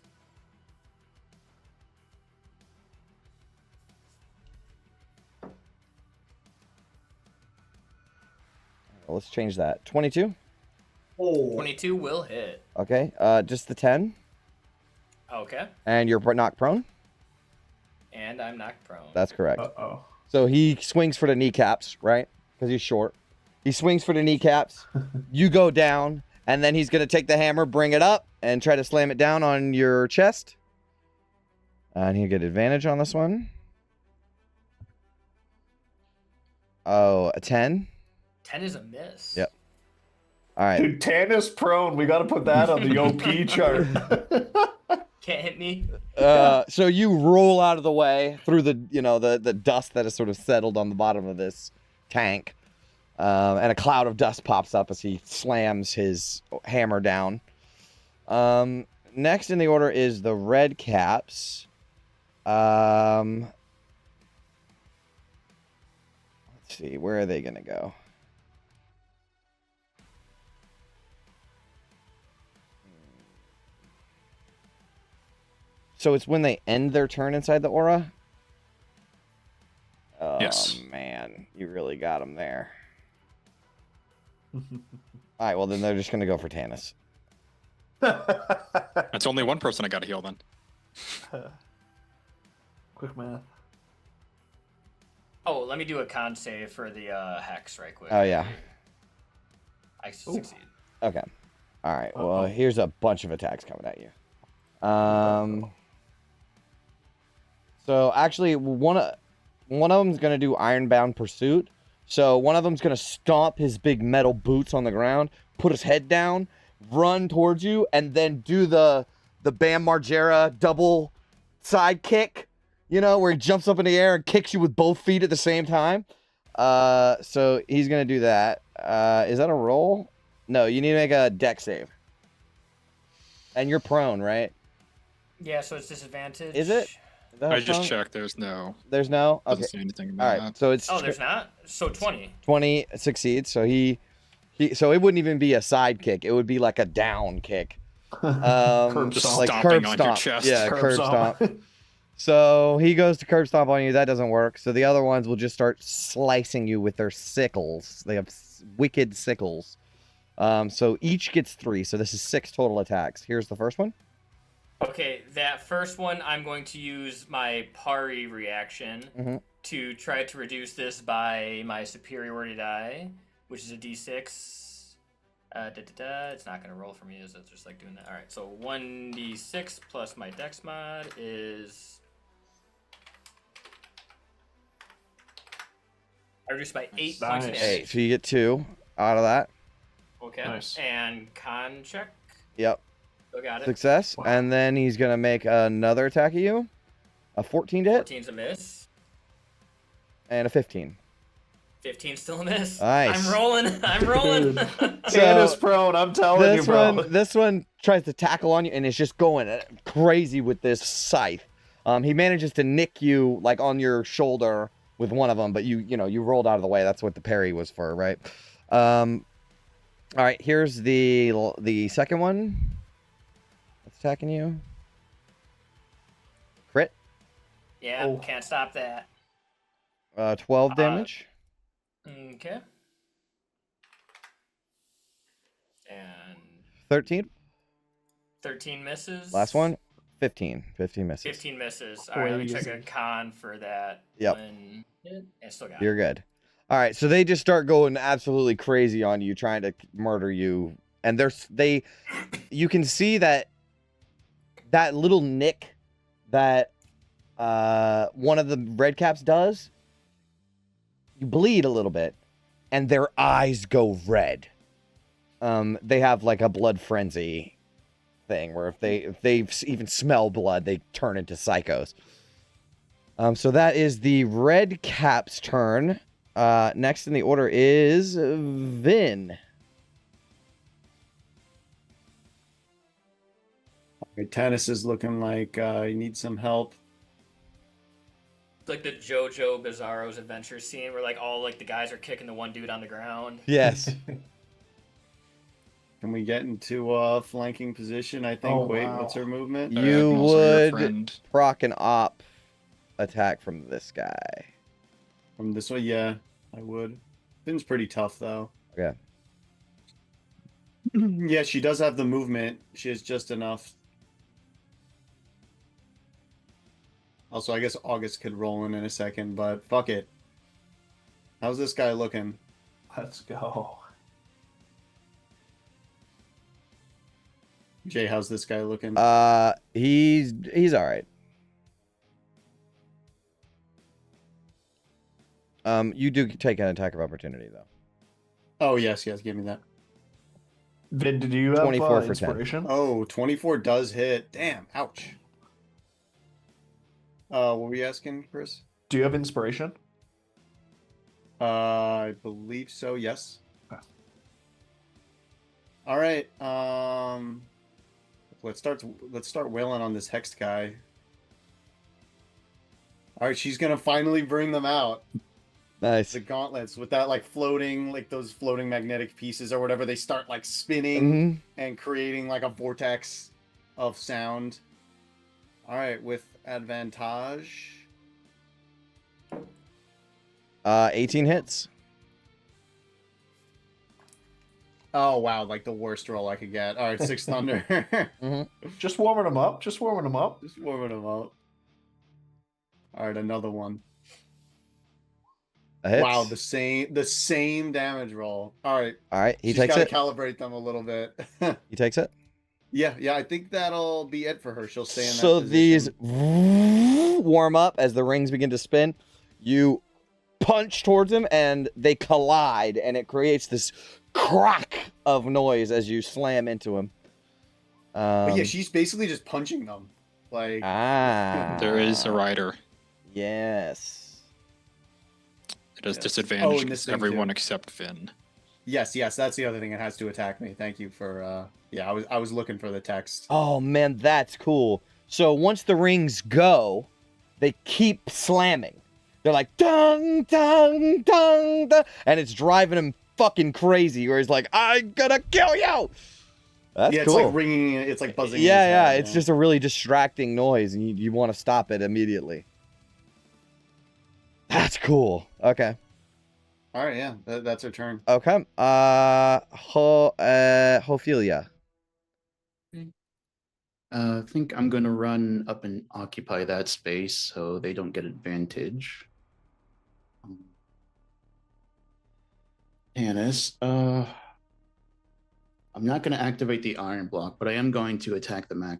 Well, let's change that. 22? 22 will hit. Okay. Just the 10. Okay. And you're knocked prone? And I'm knocked prone. That's correct. Uh-oh. So he swings for the kneecaps, right? Because he's short. He swings for the kneecaps. You go down, and then he's going to take the hammer, bring it up, and try to slam it down on your chest. And he'll get advantage on this one. Oh, a 10? 10 is a miss. Yep. All right. Dude, Tanis prone. We got to put that on the OP chart. Can't hit me. So you roll out of the way through the, the dust that has sort of settled on the bottom of this tank. And a cloud of dust pops up as he slams his hammer down. Next in the order is the red caps. Let's see, where are they going to go? So it's when they end their turn inside the aura? Oh, Yes. man. You really got them there. All right, well, then they're just going to go for Tanis. That's only one person I got to heal then. Quick math. Oh, let me do a con save for the Hex right quick. Oh, yeah. I succeed. Okay. All right, well, here's a bunch of attacks coming at you. So, actually, one of them's going to do Ironbound Pursuit. So one of them's going to stomp his big metal boots on the ground, put his head down, run towards you, and then do the Bam Margera double side kick, where he jumps up in the air and kicks you with both feet at the same time. So he's going to do that. Is that a roll? No, you need to make a dex save. And you're prone, right? Yeah, so it's disadvantage. Is it? Is that I a just prone? checked. There's no. There's no? Doesn't Okay. say anything All about right, that. so it's... Oh, there's not? So 20. 20 succeeds, so he so it wouldn't even be a side kick, it would be like a down kick. Curb Just stomp. like stomping curb on stomp. your chest. Yeah, Curb curb stomp. stomp. So he goes to curb stomp on you. That doesn't work. So the other ones will just start slicing you with their sickles. They have wicked sickles. So each gets 3. So this is 6 total attacks. Here's the first one. Okay, that first one, I'm going to use my pari reaction to try to reduce this by my superiority die, which is a d6. It's not going to roll for me, is it? Just like doing that. All right, so 1d6 plus my dex mod is... I reduced by 8 points of Nice. damage. 8. So you get 2 out of that. Okay, Nice. and con check. Yep. Still got it. Success. Wow. And then he's going to make another attack at you. A 14 to hit 14's a miss. and a 15. 15 still a miss. Nice. I'm rolling. I'm rolling. Tannis prone, I'm telling you, bro. This one tries to tackle on you and it's just going crazy with this scythe. He manages to nick you like on your shoulder with one of them, but you rolled out of the way. That's what the parry was for, right? All right, here's the second one. That's attacking you. Crit. Yeah, Oh. can't stop that. 12 damage. Okay. And 13. 13 misses. Last one. 15. 15 misses. 15 misses. All right, let me check a Crazy. con for that. Yep. One hit, and still got You're good. All right, so they just start going absolutely crazy on you, trying to murder you, and you can see that little nick that one of the redcaps does. You bleed a little bit, and their eyes go red. They have like a blood frenzy thing where if they even smell blood, they turn into psychos. So that is the red cap's turn. Next in the order is Vin. Tannis is looking like he needs some help. It's like the JoJo Bizarro's Adventure scene where like all like the guys are kicking the one dude on the ground. Yes. Can we get into flanking position? I think. Oh, Wait, wow. what's her movement? You I'm also your would friend. proc an op attack from this guy. From this way, yeah, I would. Finn's pretty tough though. Okay. Yeah, she does have the movement. She has just enough. Also, I guess August could roll in a second, but fuck it. How's this guy looking? Let's go. Jay, how's this guy looking? He's all right. You do take an attack of opportunity though. Oh, yes, give me that. Vin, did you have 24 for 10. inspiration? Oh, 24 does hit. Damn, ouch. What were you asking, Chris? Do you have inspiration? I believe so, yes. Okay. All right, let's start wailing on this hexed guy. All right, she's gonna finally bring them out. Nice. The gauntlets with that like floating, like those floating magnetic pieces or whatever. They start like spinning and creating like a vortex of sound. All right, with advantage. 18 hits. Oh wow, like the worst roll I could get. All right, 6 thunder. Just warming them up. Just warming them up. Just warming them up. All right, another one. A hit. Wow, the same damage roll. All right. All right, he She's takes gotta it. calibrate them a little bit. He takes it. yeah, I think that'll be it for her. She'll stay in that So these position. warm up as the rings begin to spin. You punch towards him and they collide, and it creates this crack of noise as you slam into him. But yeah, she's basically just punching them. Like There is a rider. Yes. It has Yes. disadvantage Oh, and against this thing, everyone too. except Finn. yes, that's the other thing. It has to attack me. Thank you for yeah, I was looking for the text. Oh man, that's cool. So once the rings go, they keep slamming. They're like dung dung dung dung, and it's driving him fucking crazy. Where he's like, "I'm gonna kill you." That's yeah, cool. it's like ringing. It's like buzzing. in his Yeah, head, it's just a really distracting noise, and you want to stop it immediately. That's cool. Okay. All right, yeah, that's her turn. Okay. Ophelia. I think I'm going to run up and occupy that space so they don't get advantage. Tannis, I'm not going to activate the iron block, but I am going to attack the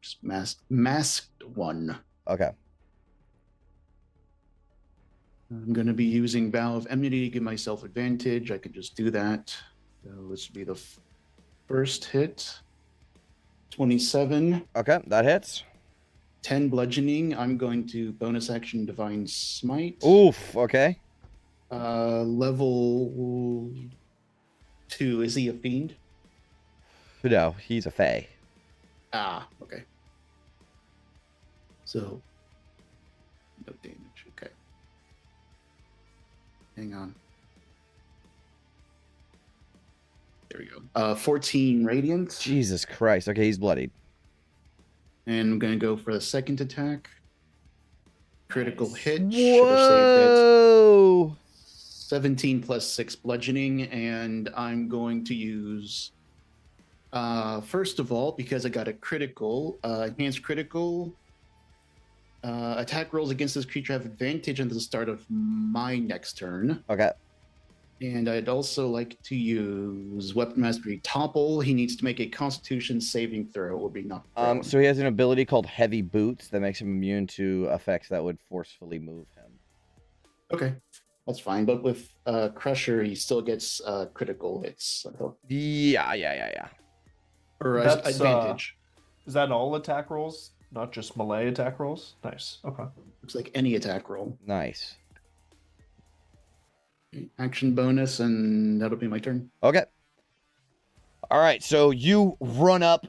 masked one. Okay. I'm going to be using Vow of Enmity to give myself advantage. I could just do that. So this would be the first hit. 27. Okay, that hits. 10 bludgeoning. I'm going to bonus action Divine Smite. Oof, okay. Level 2. Is he a fiend? No, he's a fae. Ah, okay. So, no damage. Okay. Hang on. There we go. 14 radiant. Jesus Christ. Okay, he's bloodied. And I'm going to go for the second attack. Critical Nice. hit. Should have saved it. Whoa! 17 plus 6 bludgeoning. And I'm going to use, first of all, because I got a critical, enhanced critical, attack rolls against this creature have advantage until the start of my next turn. Okay. And I'd also like to use Weapon Mastery Topple. He needs to make a Constitution saving throw or be knocked prone. So he has an ability called Heavy Boots that makes him immune to effects that would forcefully move him. Okay, that's fine. But with Crusher, he still gets critical hits. So. Yeah. Or That's, advantage. Is that all attack rolls? Not just melee attack rolls? Nice. Okay. Looks like any attack roll. Nice. Action bonus, and that'll be my turn. Okay. All right, so you run up,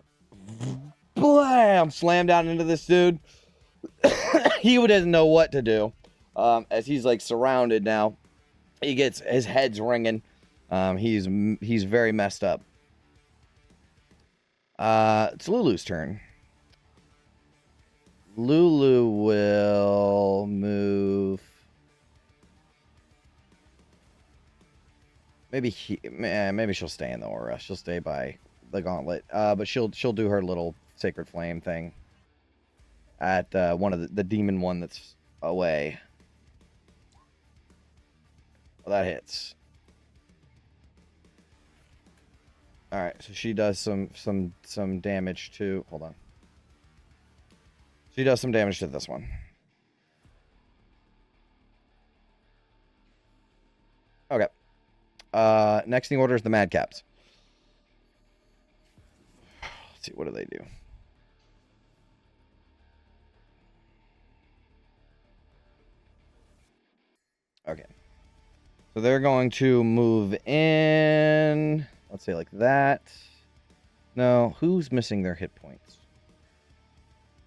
blam, slam down into this dude. He doesn't know what to do, as he's like surrounded now. He gets his head's ringing. He's very messed up. It's Lulu's turn. Lulu will move. Maybe she'll stay in the aura. She'll stay by the gauntlet. But she'll do her little sacred flame thing at one of the demon one that's away. Well, that hits. All right, so she does some damage to. Hold on. She does some damage to this one. Okay. Next in the order is the Madcaps. Let's see, what do they do? Okay. So they're going to move in. Let's say like that. No, who's missing their hit points?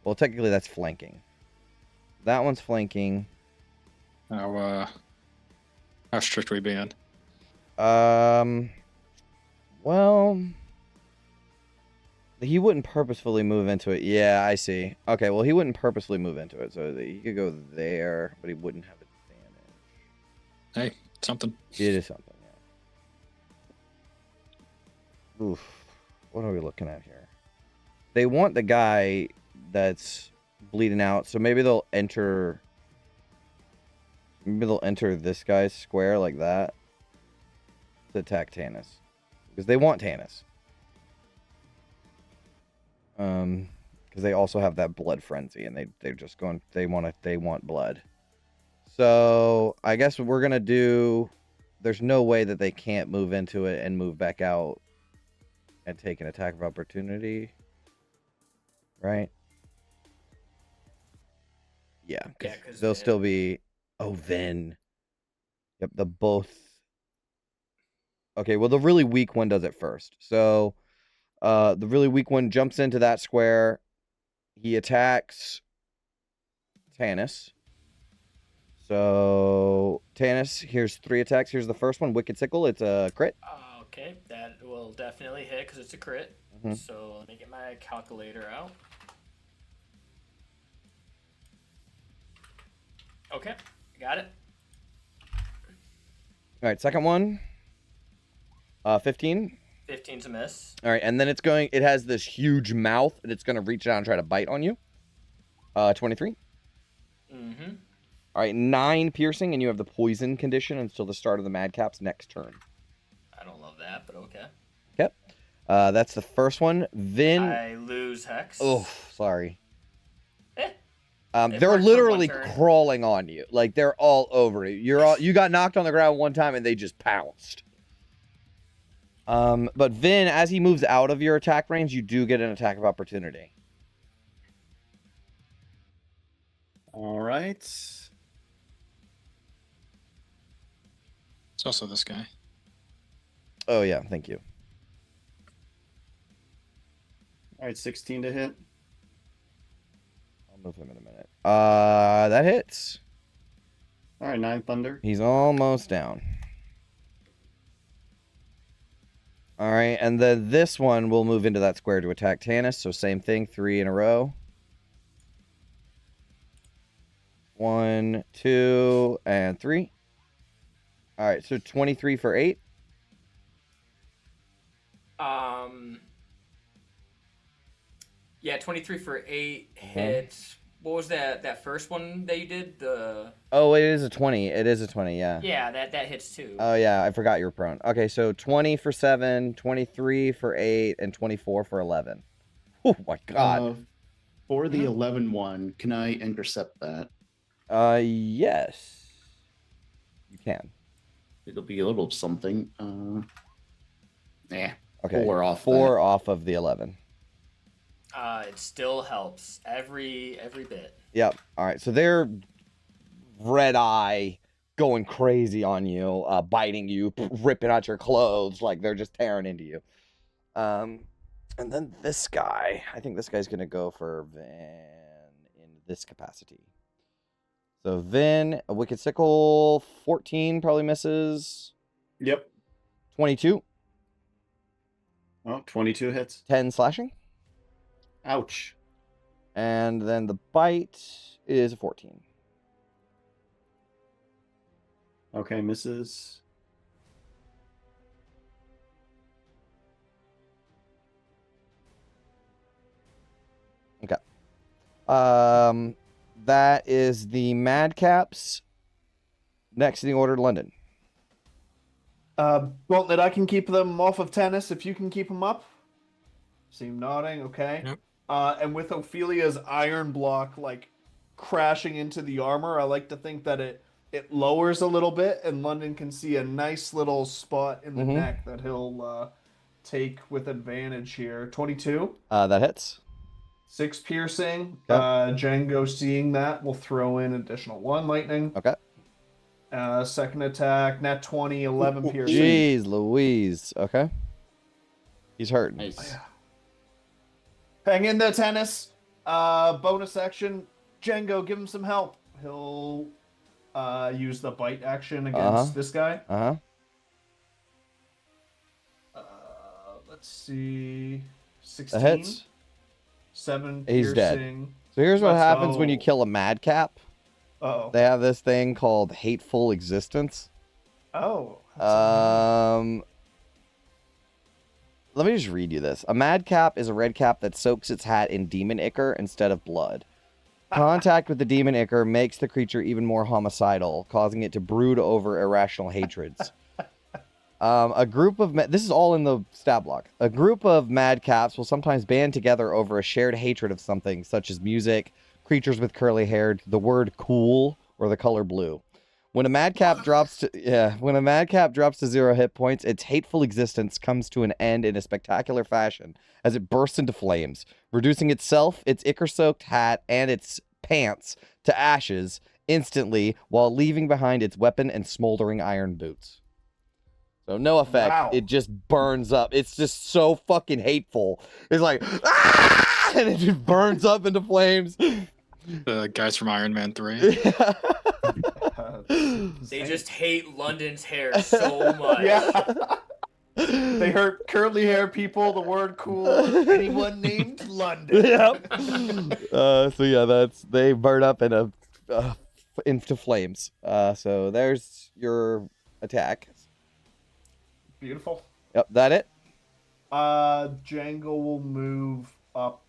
Well, technically that's flanking. That one's flanking. How strict are we being? Well, he wouldn't purposefully move into it. Yeah, I see. Okay, well, he wouldn't purposefully move into it, so he could go there, but he wouldn't have advantage. Hey, something. It is something, yeah. Oof. What are we looking at here? They want the guy that's bleeding out, so maybe they'll enter... Maybe they'll enter this guy's square like that to attack Tannis. Because they want Tannis. Because they also have that blood frenzy, and they're just going... They want blood. So, I guess we're going to do... There's no way that they can't move into it and move back out and take an attack of opportunity. Right? Yeah. Yeah, because they'll still be... Oh, then. Yep, the both. Okay, well, the really weak one does it first. So, the really weak one jumps into that square. He attacks Tannis. So, Tannis, here's 3 attacks. Here's the first one, Wicked Sickle. It's a crit. Okay, that will definitely hit because it's a crit. So let me get my calculator out. Okay, got it. All right, second one. 15. 15's a miss. All right, and then it has this huge mouth, and it's going to reach out and try to bite on you. 23. Mm-hmm. All right, 9 piercing, and you have the poison condition until the start of the Madcap's next turn. I don't love that, but okay. Yep. That's the first one. Then I lose Hex. Oh, sorry. It They're worked for literally one turn. crawling on you. Like they're all over you. You got knocked on the ground one time and they just pounced. But Vin, as he moves out of your attack range, you do get an attack of opportunity. All right. It's also this guy. Oh yeah, thank you. All right, 16 to hit. I'll move him in a minute. That hits. All right, 9 thunder. He's almost down. All right, and then this one will move into that square to attack Tanis. So same thing, 3 in a row. 1, 2, and 3. All right, so 23 for 8. Yeah, 23 for 8 hits. What was that first one that you did? Oh, it is a 20. It is a 20, yeah. Yeah, that hits too. Oh, yeah, I forgot you were prone. Okay, so 20 for 7, 23 for 8, and 24 for 11. Oh, my God. For the 11 one, can I intercept that? Yes. You can. It'll be a little something. Okay. 4 off. 4 off of the 11. It still helps every bit. Yep. All right. So they're red eye going crazy on you, biting you, ripping out your clothes, like they're just tearing into you. And then this guy, I think this guy's gonna go for Vin in this capacity. So Vin, a wicked sickle, 14 probably misses. Yep. 22. Oh, 22 hits. 10 slashing. Ouch. And then the bite is a 14. Okay, misses. Okay. That is the Madcaps. Next in the order, London. Gauntlet, I can keep them off of tennis if you can keep them up. Seem nodding, okay. Yep. And with Ophelia's iron block like crashing into the armor, I like to think that it lowers a little bit, and London can see a nice little spot in the neck that he'll take with advantage here. 22. That hits. 6 piercing. Yep. Django seeing that will throw in additional 1 lightning. Okay. Second attack, nat 20, 11 piercing. Jeez Louise. Okay. He's hurting. Nice. Hang in there, tennis. Bonus action. Django, give him some help. He'll use the bite action against this guy. Let's see. 16. That hits. 7 He's dead. piercing. So here's what Let's happens when go. you kill a madcap. Uh-oh. They have this thing called hateful existence. Oh. Let me just read you this. A madcap is a red cap that soaks its hat in demon ichor instead of blood. Contact with the demon ichor makes the creature even more homicidal, causing it to brood over irrational hatreds. A group of this is all in the stat block. A group of madcaps will sometimes band together over a shared hatred of something, such as music, creatures with curly hair, the word cool, or the color blue. When a madcap drops to 0 hit points, its hateful existence comes to an end in a spectacular fashion as it bursts into flames, reducing itself, its ichor-soaked hat, and its pants to ashes instantly, while leaving behind its weapon and smoldering iron boots. So no effect. Wow. It just burns up. It's just so fucking hateful. It's like, ah! And it just burns up into flames. The guys from Iron Man 3. They just hate London's hair so much. Yeah. They hurt curly hair people. The word cool. Anyone named London. Yep. So yeah, they burn up into flames. So there's your attack. Beautiful. Yep, that it. Django will move up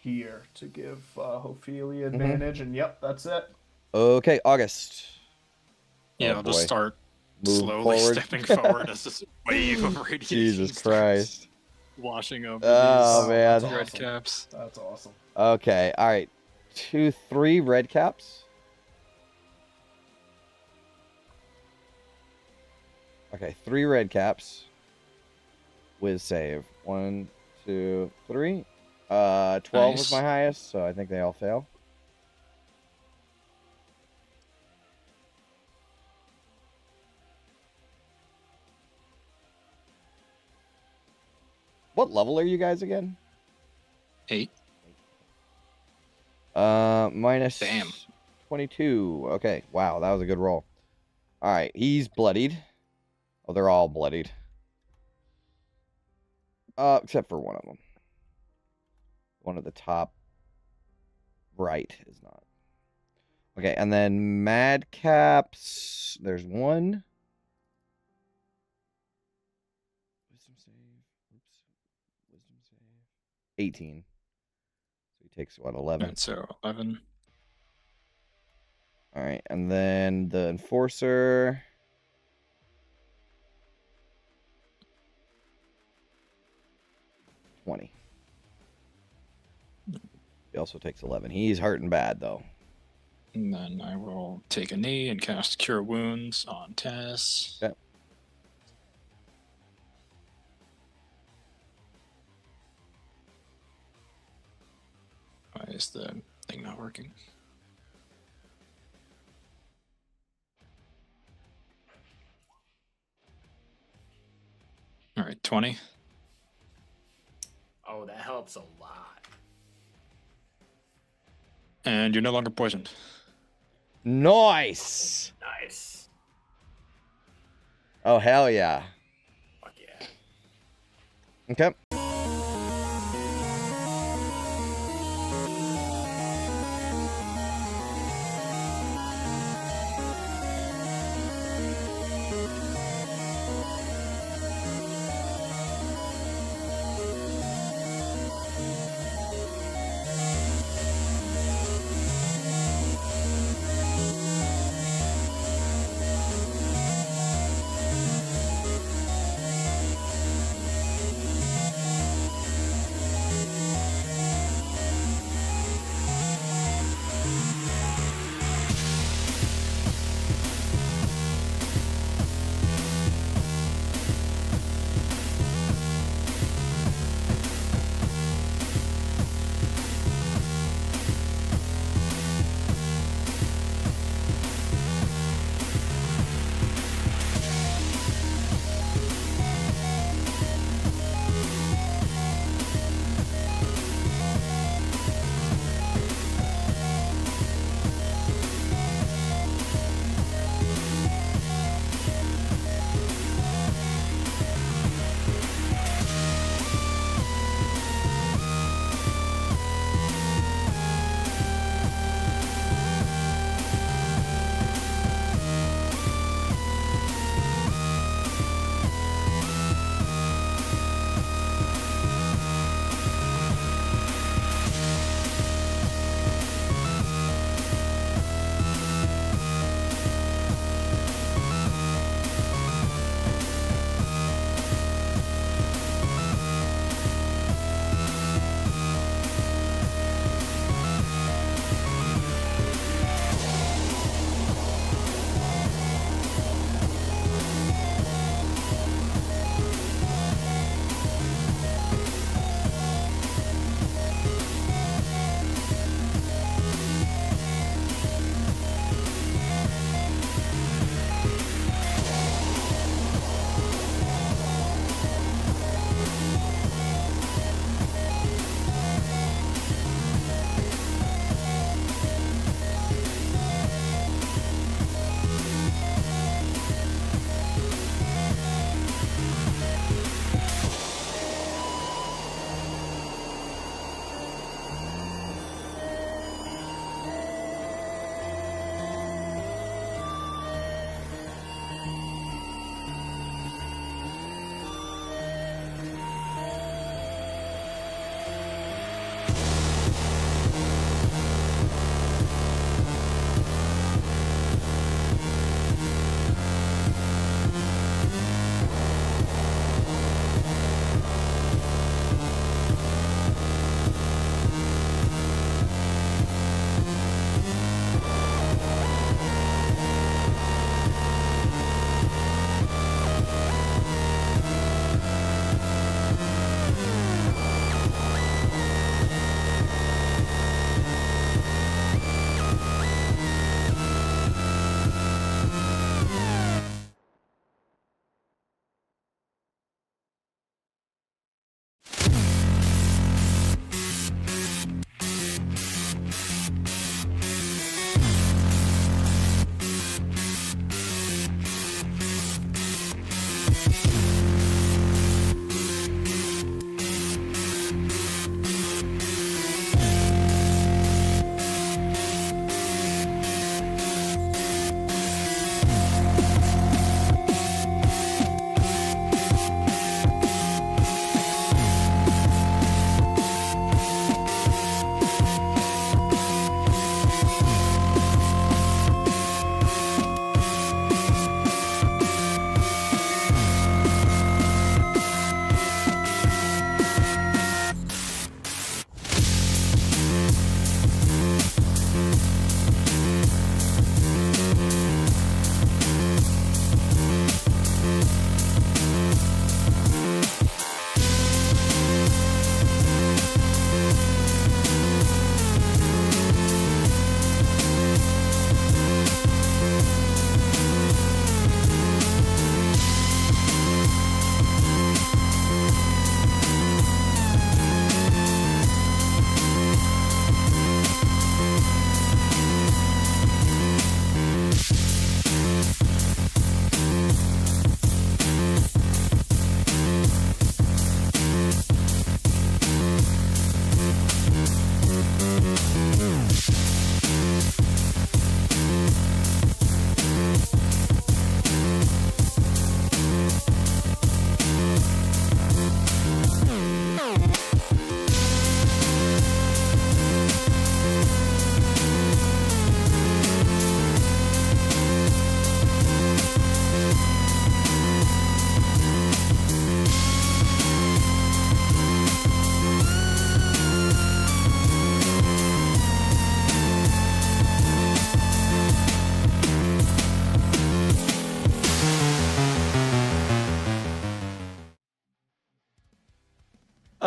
here to give Ophelia advantage, and yep, that's it. Okay, August. Yeah, Oh, I'll just boy. start Move slowly forward. stepping forward as this wave of radiation Jesus starts Christ. washing over Oh, these man. red Awesome. caps. That's awesome. Okay, all right. 2, 3 red caps. Okay, 3 red caps. Whiz save. 1, 2, 3. 12 was Nice. my highest, so I think they all fail. What level are you guys again? 8. Minus Damn. 22. Okay, wow, that was a good roll. All right, he's bloodied. Oh, they're all bloodied. Except for one of them. One of the top right is not. Okay, and then madcaps. There's one. Wisdom save. Oops. Wisdom save. 18. So he takes what, 11? And so 11. All right, and then the enforcer. $20. He also takes 11. He's hurting bad though. And then I will take a knee and cast Cure Wounds on Tess. Okay. Why is the thing not working? All right, 20. Oh, that helps a lot. And you're no longer poisoned. Nice. Nice. Oh hell yeah. Fuck yeah. Okay.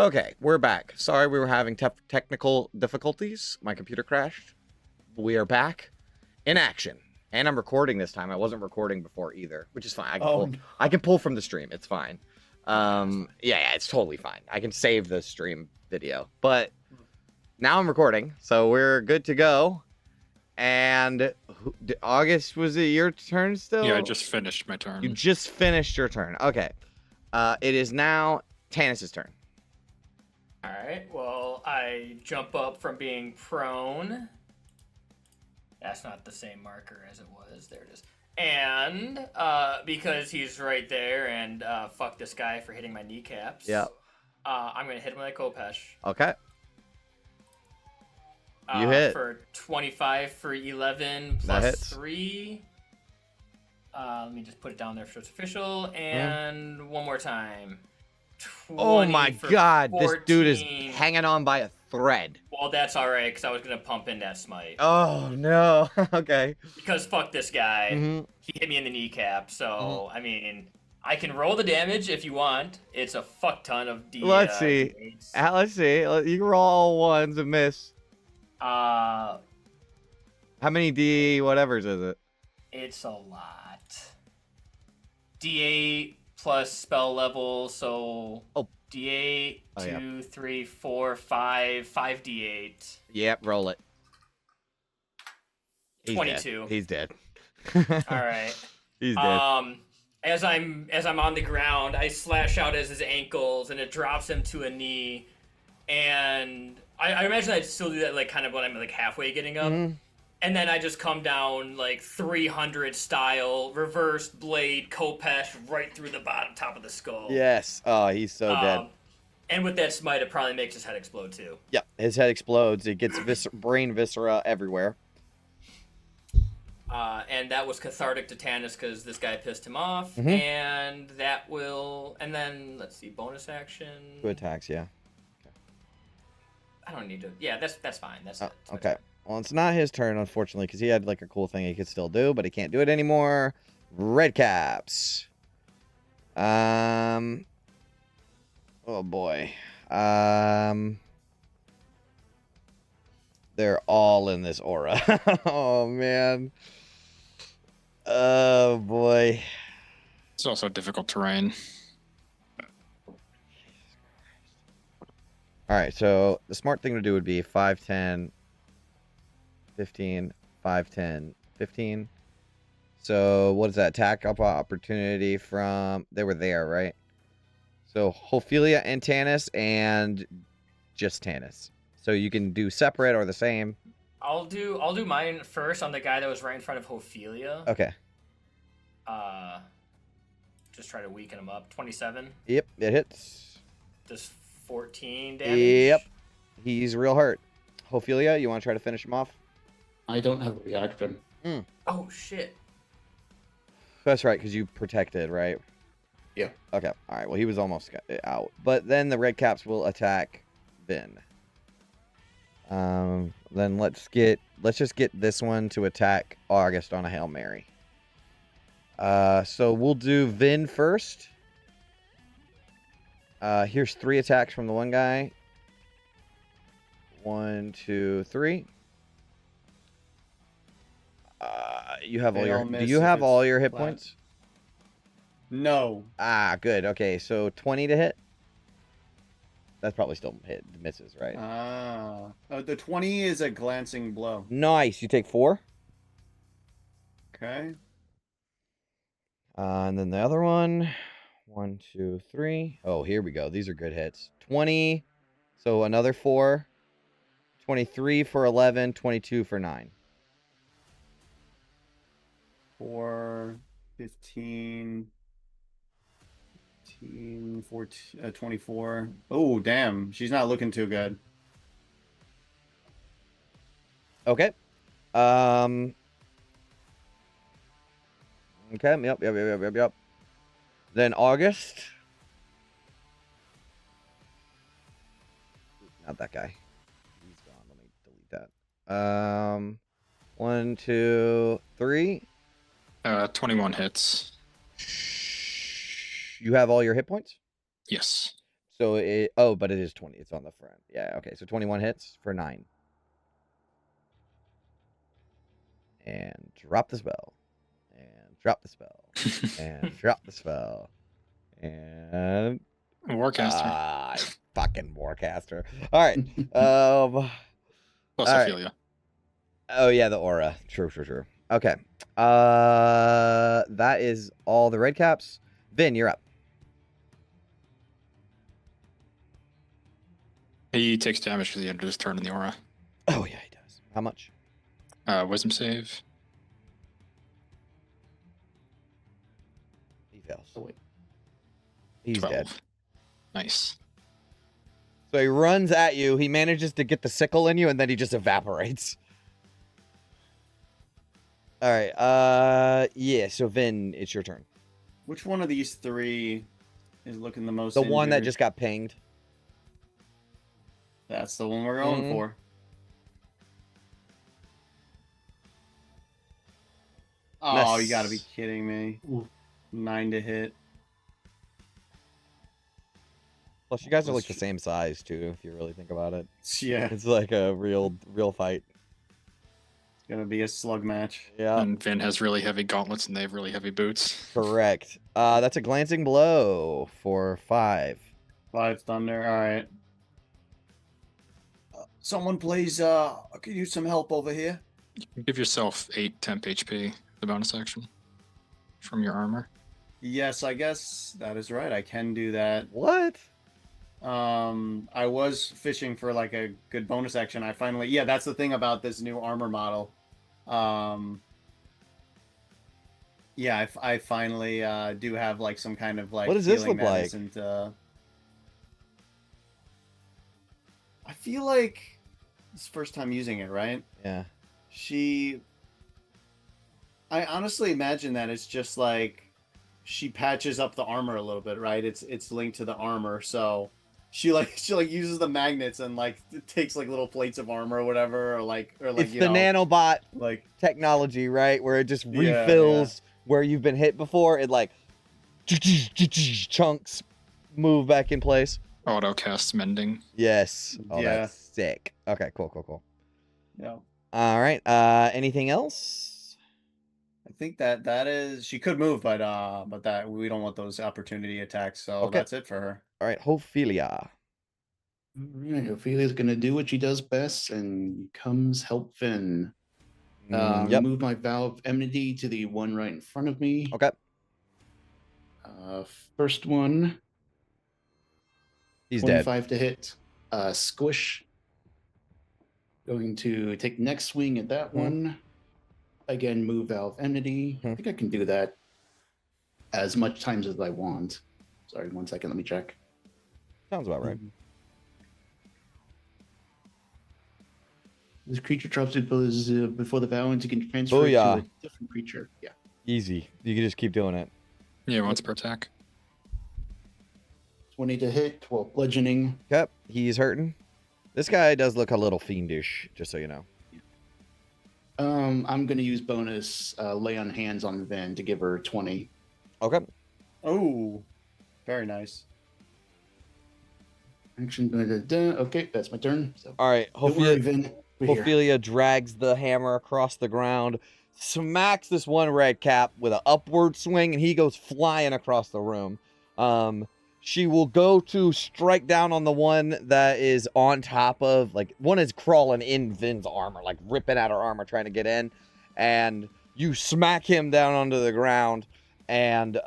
Okay, we're back. Sorry, we were having technical difficulties. My computer crashed. We are back in action, and I'm recording this time. I wasn't recording before either, which is fine. I can pull from the stream. It's fine. Yeah, it's totally fine. I can save the stream video, but now I'm recording, so we're good to go. And August, was it your turn still? Yeah, I just finished my turn. You just finished your turn. Okay. It is now Tanis' turn. All right. Well, I jump up from being prone. That's not the same marker as it was. There it is. And because he's right there, and fuck this guy for hitting my kneecaps. Yep. I'm gonna hit him with a Kopesh. Okay. You hit for 25 for 11 That plus hits. 3. Let me just put it down there so it's official. And one more time. Oh my 20 for god, this dude is 14. hanging on by a thread. Well, that's alright, because I was going to pump in that smite. Oh no. Okay. Because fuck this guy. Mhm. He hit me in the kneecap, so, I mean, I can roll the damage if you want. It's a fuck ton of D. Let's see. D8s. Let's see. You can roll all ones and miss. Uh, How many D whatevers is it? it's a lot. D8 plus spell level, so Oh. D8, Oh, yeah. 2, 3, 4, 5, 5D8. Yep, roll it. He's 22. Dead. He's dead. Alright. He's dead. As I'm on the ground, I slash out at his ankles and it drops him to a knee. And I imagine I'd still do that like kind of when I'm like halfway getting up. Mhm. And then I just come down like 300 style, reverse blade, Kopesh right through the bottom top of the skull. Yes. Oh, he's so dead. And with that smite, it probably makes his head explode too. Yep, his head explodes. It gets brain viscera everywhere. And that was cathartic to Tanis because this guy pissed him off. Mhm. And that will... And then, let's see, bonus action. 2 attacks, yeah. I don't need to... Yeah, that's fine. That's it. That's my Okay. turn. Well, it's not his turn, unfortunately, because he had like a cool thing he could still do, but he can't do it anymore. Red caps. Oh boy. They're all in this aura. Oh man. Oh boy. It's also difficult terrain. All right, so the smart thing to do would be 5, 10, 15, 5, 10, 15. So what is that? Attack opportunity from... They were there, right? So Ophelia and Tanis and just Tanis. So you can do separate or the same. I'll do mine first on the guy that was right in front of Ophelia. Okay. Just try to weaken him up. 27. Yep, it hits. Does 14 damage. Yep. He's real hurt. Ophelia, you want to try to finish him off? I don't have a reaction. Oh shit. That's right, because you protected, right? Yeah. Okay. All right. Well, he was almost out. But then the red caps will attack Vin. Then let's just get this one to attack August on a Hail Mary. So we'll do Vin first. Here's 3 attacks from the one guy. 1, 2, 3. You have all They your. all Do miss you if have it's all your hit flat. points? No. Ah, good. Okay, so 20 to hit. That's probably still misses, right? The 20 is a glancing blow. Nice. You take 4. Okay. And then the other one. 1, 2, 3. Oh, here we go. These are good hits. 20. So another 4. 23 for 11. 22 for 9. 4, 15, 15, 14, 24. Oh, damn. She's not looking too good. Okay. Okay. Yep. Then August. Not that guy. He's gone. Let me delete that. 1, 2, 3. 21 hits. You have all your hit points? Yes. So it. Oh, but it is 20. It's on the front. Yeah. Okay. So 21 hits for 9. And drop the spell. And drop the spell. And drop the spell. And Warcaster. fucking Warcaster. All right. Plus all right. Ophelia. Oh yeah, the aura. True. Okay. That is all the red caps. Vin, you're up. He takes damage to the end of his turn in the aura. Oh yeah, he does. How much? Wisdom save. He fails. Oh, wait. He's 12. dead. Nice. So he runs at you. He manages to get the sickle in you, and then he just evaporates. All right. Yeah. So Vin, it's your turn. Which one of these 3 is looking the most The one that injured? just got pinged. That's the one we're going for. Oh, Miss. you gotta be kidding me. Ooh. 9 to hit. Plus, you guys are like the same size too, if you really think about it. Yeah, It's like a real fight. it's gonna be a slug match. Yeah. And Vin has really heavy gauntlets and they have really heavy boots. Correct. That's a glancing blow for 5. 5 thunder. All right. Someone please, could use some help over here. Give yourself 8 temp HP, the bonus action, from your armor. Yes, I guess that is right. I can do that. What? I was fishing for like a good bonus action. I finally, yeah, that's the thing about this new armor model. Yeah, I finally do have like some kind of like. What does this feeling look that like? isn't, I feel like it's the first time using it, right? Yeah. I honestly imagine that it's just like she patches up the armor a little bit, right? It's linked to the armor, so she uses the magnets and like takes like little plates of armor or whatever, or like It's you the know, nanobot like technology, right? Where it just Yeah, refills where you've been hit before. It like chunks move back in place. Auto cast mending. Yes. Oh, Yeah. that's sick. Okay, cool. yeah. All right. Anything else? I think that is she could move, but that we don't want those opportunity attacks, so Okay. that's it for her. All right, Ophelia. Alright, Ophelia's gonna do what she does best and comes help Finn. Yep. Move my Vow of Enmity to the one right in front of me. Okay. First one, He's dead. 25 to hit. Squish. Going to take next swing at that one. Again, move Vow of Enmity. I think I can do that as much times as I want. Sorry, 1 second. Let me check. Sounds about right. This creature drops it before the vow, and you can transfer it Booyah. to a different creature. Yeah. Easy. You can just keep doing it. Yeah, once per attack. 20 to hit, 12 bludgeoning. Yep, he's hurting. This guy does look a little fiendish, just so you know. I'm going to use bonus lay on hands on Ven to give her 20. Okay. Oh, very nice. Action. Okay, that's my turn. So All right. don't worry, Hopefully, Ven. We're here. Ophelia drags the hammer across the ground, smacks this one red cap with an upward swing, and he goes flying across the room. She will go to strike down on the one that is on top of, like, one is crawling in Vin's armor, like ripping out her armor, trying to get in. And you smack him down onto the ground and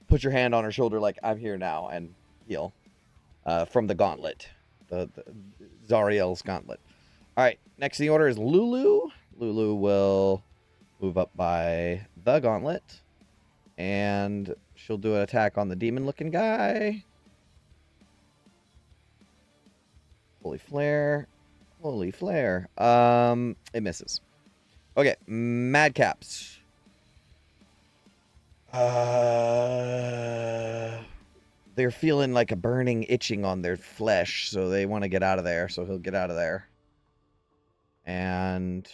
put your hand on her shoulder, like, I'm here now, and heal from the gauntlet, the Zariel's gauntlet. All right, next in the order is Lulu. Lulu will move up by the gauntlet, and she'll do an attack on the demon-looking guy. Holy flare. Holy flare. It misses. Okay, madcaps. They're feeling like a burning itching on their flesh, so they want to get out of there, so he'll get out of there. And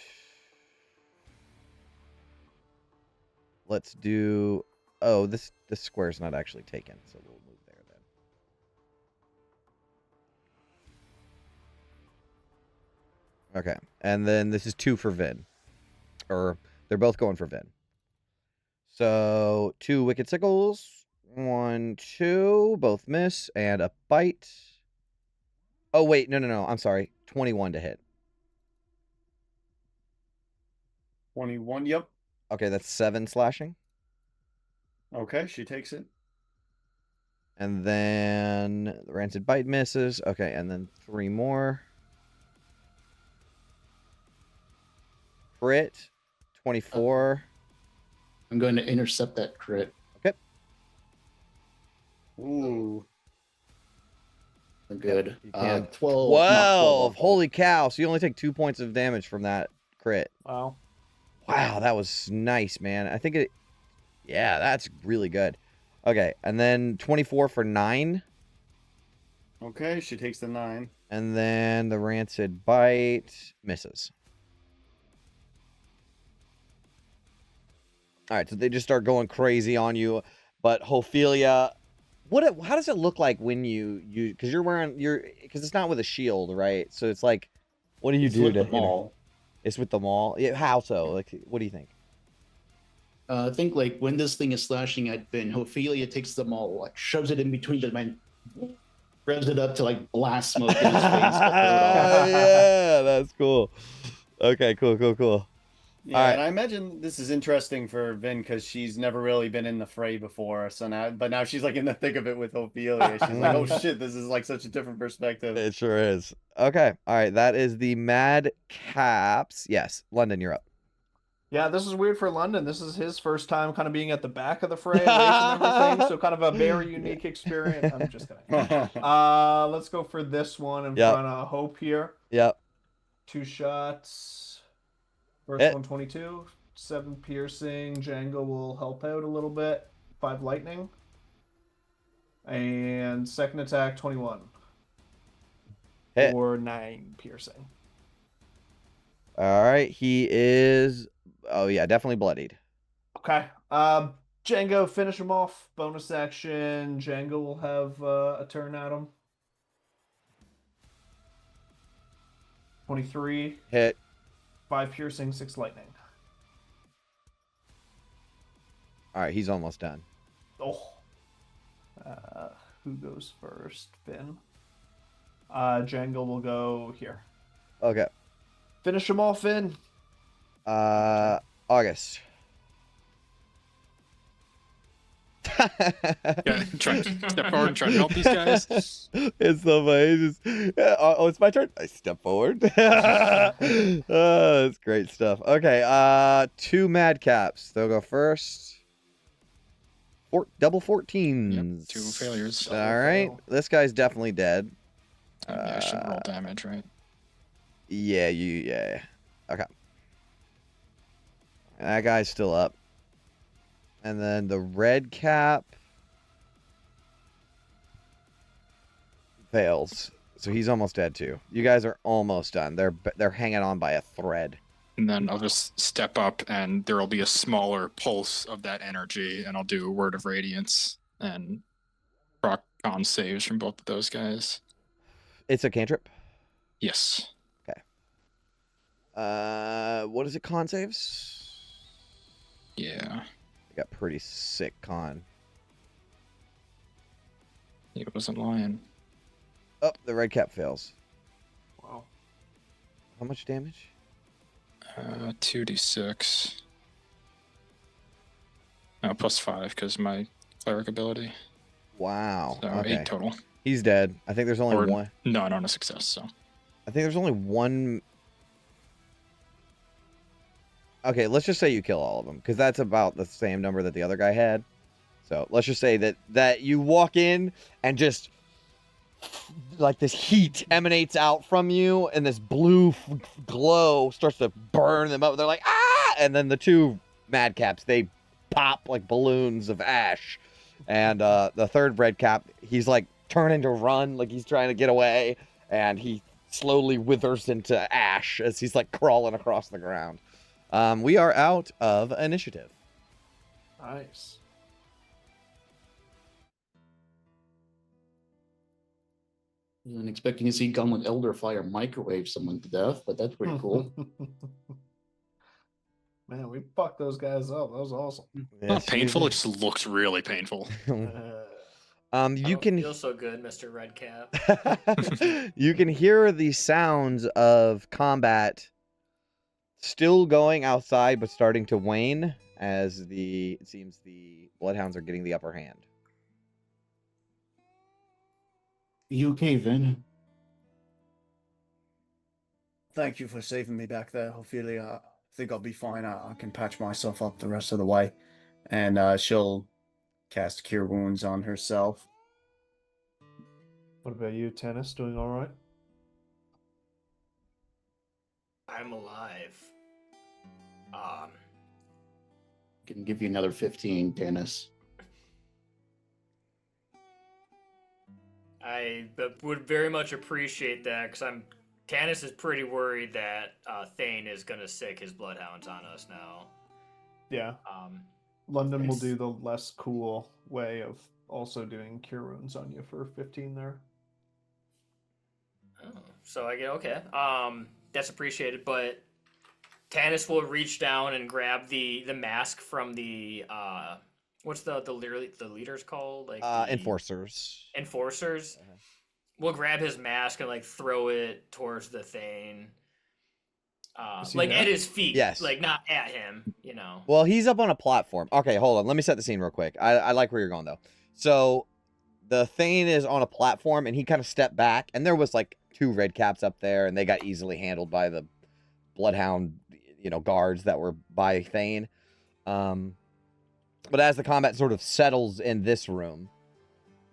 let's do... Oh, this square's not actually taken, so we'll move there Okay. And then this is 2 for Vin. Or they're both going for Vin. So 2 Wicked Sickles. 1, 2. Both miss. And a bite. Oh, wait. No. I'm sorry. 21 to hit. 21. Yep. Okay, that's 7 slashing. Okay, she takes it. And then the Rancid Bite misses. Okay, and then 3 more. Crit. 24. I'm going to intercept that crit. Okay. Ooh. Good. You can- 12. 12. Holy cow. So you only take 2 points of damage from that crit. Wow. Wow, that was nice, man. I think it... Yeah, that's really good. Okay, and then 24 for 9. Okay, she takes the 9. And then the Rancid Bite misses. All right, so they just start going crazy on you. But Ophelia, how does it look like when you because you're wearing because it's not with a shield, right? So it's like, what do you do with to the maul. It's with the maul. Yeah, how so? Like, what do you think? I think like when this thing is slashing at Vin, Ophelia takes the maul, like shoves it in between the men, revs it up to like blast smoke in his face. Yeah, that's cool. Okay, cool. Yeah, Alright. and I imagine this is interesting for Vin because she's never really been in the fray before. So now she's like in the thick of it with Ophelia. She's like, oh shit, this is like such a different perspective. It sure is. Okay, all right. That is the Mad Caps. Yes, London, you're up. Yeah, this is weird for London. This is his first time kind of being at the back of the fray, away from everything. So kind of a very unique experience. I'm just kidding. Let's go for this one in front of Hope here. Yep. 2 shots. First Hit. one, 22. 7 piercing. Django will help out a little bit. 5 lightning. And second attack, 21. Hit. Or 9 piercing. All right. He is. Oh yeah, definitely bloodied. Okay. Django, finish him off. Bonus action. Django will have a turn at him. 23. Hit. 5 piercing, 6 lightning. All right, he's almost done. Oh. Who goes first? Finn. Django will go here. Okay. Finish him off, Finn. August. Yeah, try to step forward and try to help these guys. It's so funny. It's my turn. I step forward. That's great stuff. Okay, 2 madcaps. They'll go first. Double 14s. Yep, 2 failures. All right, this guy's definitely dead. Yeah, I should roll damage, right? Yeah, yeah. Okay. That guy's still up. And then the red cap fails. So he's almost dead too. You guys are almost done. They're hanging on by a thread. And then I'll just step up and there will be a smaller pulse of that energy and I'll do a word of radiance and proc con saves from both of those guys. It's a cantrip? Yes. Okay. What is it, con saves? Yeah. I got pretty sick con. He wasn't lying. Oh, the red cap fails. Wow. How much damage? 2d6. Plus 5 because my cleric ability. Wow. So Okay. 8 total. He's dead. I think there's only Or one. none on a success, so. I think there's only one. Okay, let's just say you kill all of them, because that's about the same number that the other guy had. So let's just say that you walk in and just like this heat emanates out from you, and this blue glow starts to burn them up. They're like, ah! And then the 2 madcaps, they pop like balloons of ash. And the third red cap, he's like turning to run, like he's trying to get away, and he slowly withers into ash as he's like crawling across the ground. We are out of initiative. wasn't expecting to see Gun with Elder Fire microwave someone to death, but that's pretty cool. Man, we fucked those guys up. That was awesome. Not Yes, you painful. It did. just looks really painful. You Don't can feel so good, Mr. Redcap. you can hear the sounds of combat still going outside, but starting to wane as it seems the Bloodhounds are getting the upper hand. You okay, Vin? Thank you for saving me back there, Ophelia. I think I'll be fine. I can patch myself up the rest of the way. And she'll cast Cure Wounds on herself. What about you, Tennis? Doing all right? I'm alive. Can give you another 15, Dennis. I would very much appreciate that because Tanis is pretty worried that Thane is gonna sick his bloodhounds on us now. Yeah. London will do the less cool way of also doing cure wounds on you for 15 there. Oh, so I get okay. That's appreciated, but Tanis will reach down and grab the mask from the what's the leaders called? Like Enforcers. Enforcers. We'll grab his mask and like throw it towards the Thane. Like at his feet. Yes. Like not at him, you know. Well, he's up on a platform. Okay, hold on. Let me set the scene real quick. I like where you're going though. So the Thane is on a platform and he kind of stepped back and there was like 2 red caps up there and they got easily handled by the Bloodhound, guards that were by Thane. But as the combat sort of settles in this room,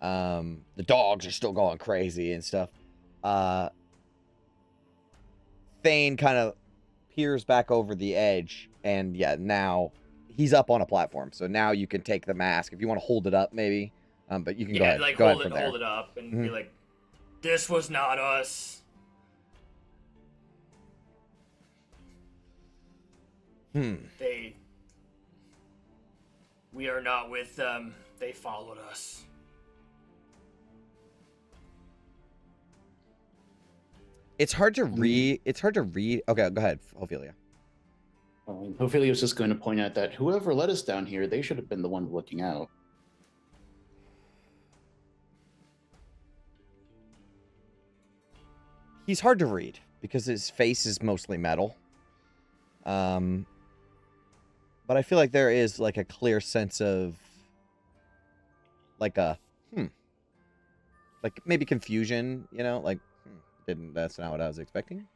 the dogs are still going crazy and stuff. Thane kind of peers back over the edge, and yeah, now he's up on a platform. So now you can take the mask if you want to hold it up, maybe. But you can go ahead. Like go hold ahead from there. it up, and be like, "This was not us." We are not with them. They followed us. It's hard to read. Okay, go ahead, Ophelia. Ophelia was just going to point out that whoever led us down here, they should have been the one looking out. He's hard to read because his face is mostly metal. But I feel like there is like a clear sense of like like maybe confusion, like that's not what I was expecting.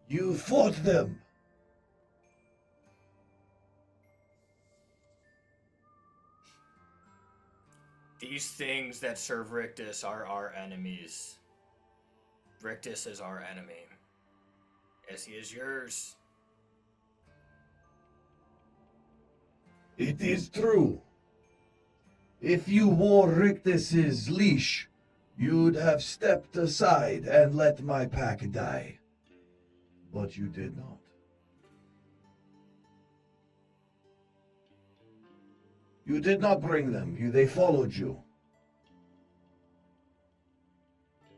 You fought them. These things that serve Rictus are our enemies. Rictus is our enemy, as he is yours. It is true. If you wore Rictus's leash, you'd have stepped aside and let my pack die. But you did not. You did not bring them. They followed you.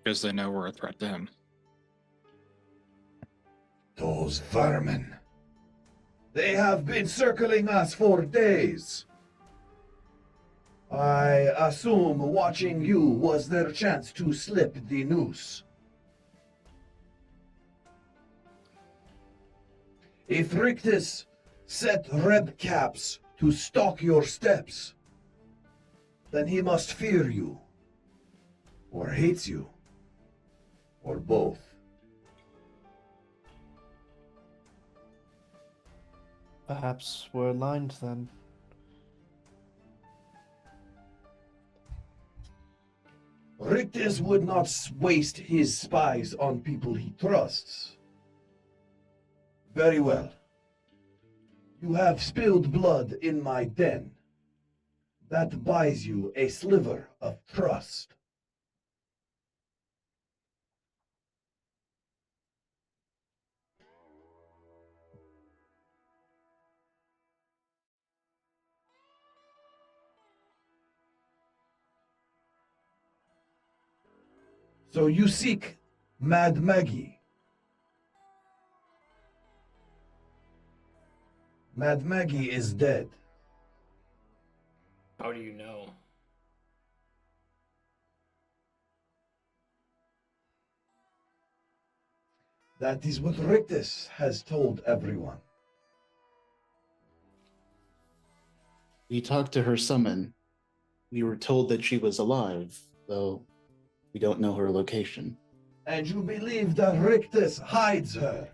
Because they know we're a threat to him. Those vermin. They have been circling us for days. I assume watching you was their chance to slip the noose. If Rictus set red caps to stalk your steps, then he must fear you, or hates you, or both. Perhaps we're aligned then. Rictus would not waste his spies on people he trusts. Very well. You have spilled blood in my den. That buys you a sliver of trust. So you seek Mad Maggie. Mad Maggie is dead. How do you know? That is what Rictus has told everyone. We talked to her summon. We were told that she was alive, though we don't know her location. And you believe that Rictus hides her?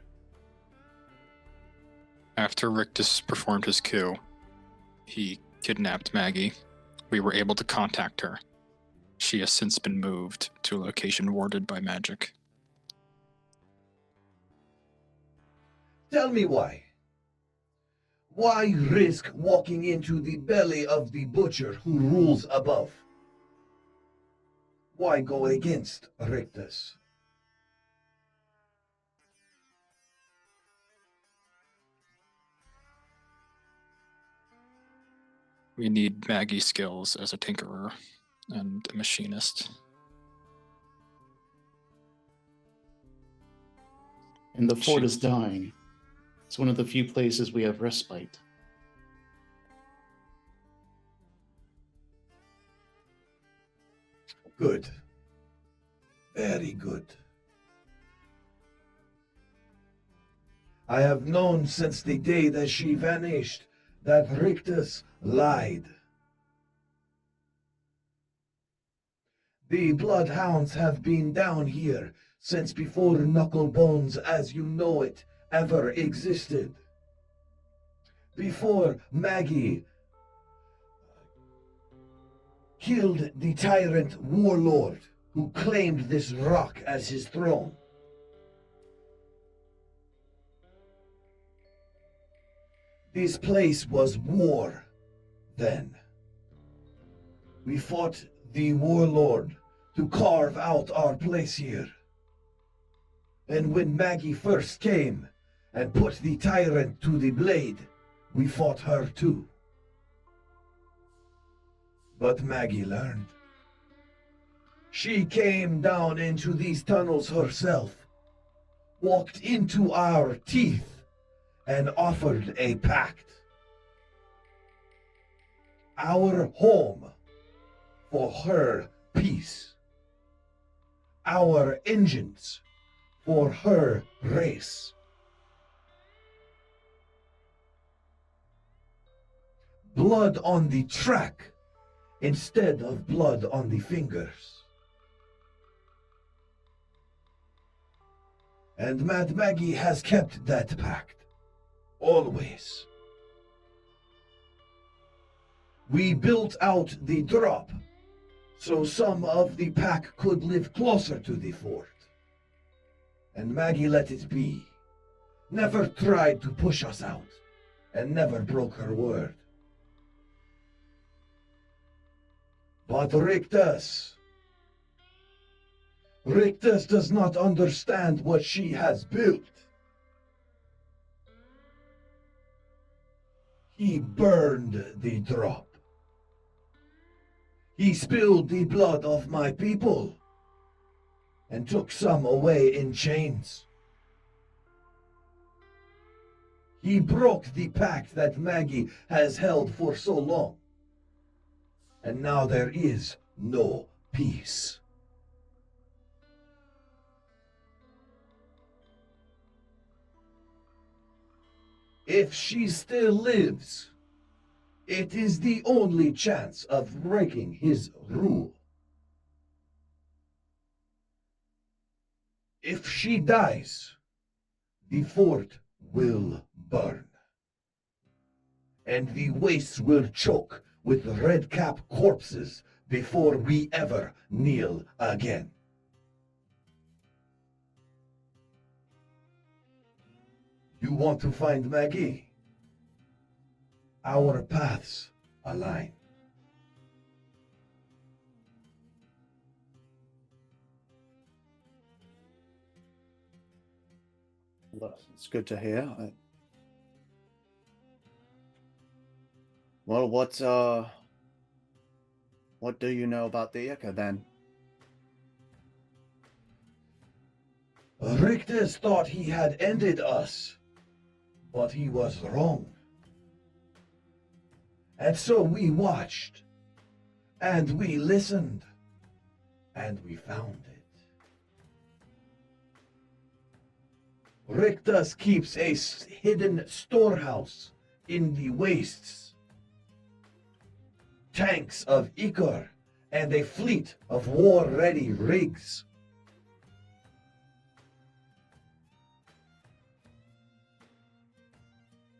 After Rictus performed his coup, he kidnapped Maggie. We were able to contact her. She has since been moved to a location warded by magic. Tell me why. Why risk walking into the belly of the butcher who rules above? Why go against Rictus? We need Maggie skills as a tinkerer and a machinist. And the fort She- is dying. It's one of the few places we have respite. Good. Very good. I have known since the day that she vanished that Rictus lied. The Blood Hounds have been down here since before Knucklebones as you know it ever existed. Before Maggie killed the tyrant warlord who claimed this rock as his throne. This place was war then. We fought the warlord to carve out our place here. And when Maggie first came and put the tyrant to the blade, we fought her too. But Maggie learned. She came down into these tunnels herself, walked into our teeth, and offered a pact. Our home for her peace. Our engines for her race. Blood on the track instead of blood on the fingers. And Mad Maggie has kept that pact. Always. We built out the drop so some of the pack could live closer to the fort. And Maggie let it be. Never tried to push us out, and never broke her word. But Rictus does not understand what she has built. He burned the drop. He spilled the blood of my people and took some away in chains. He broke the pact that Maggie has held for so long. And now there is no peace. If she still lives, it is the only chance of breaking his rule. If she dies, the fort will burn. And the wastes will choke with red-cap corpses before we ever kneel again. You want to find Maggie? Our paths align. It's good to hear. Well, what do you know about the WIKI then? Rictus thought he had ended us, but he was wrong. And so we watched, and we listened, and we found it. Rictus keeps a hidden storehouse in the wastes. Tanks of ichor and a fleet of war-ready rigs.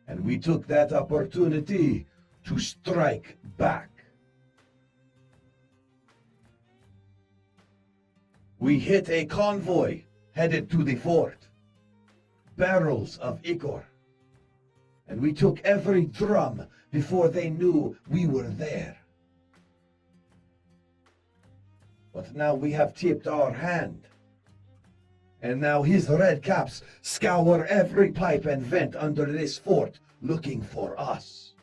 And we took that opportunity to strike back. We hit a convoy headed to the fort. Barrels of ichor. And we took every drum before they knew we were there. But now we have tipped our hand. And now his red caps scour every pipe and vent under this fort looking for us.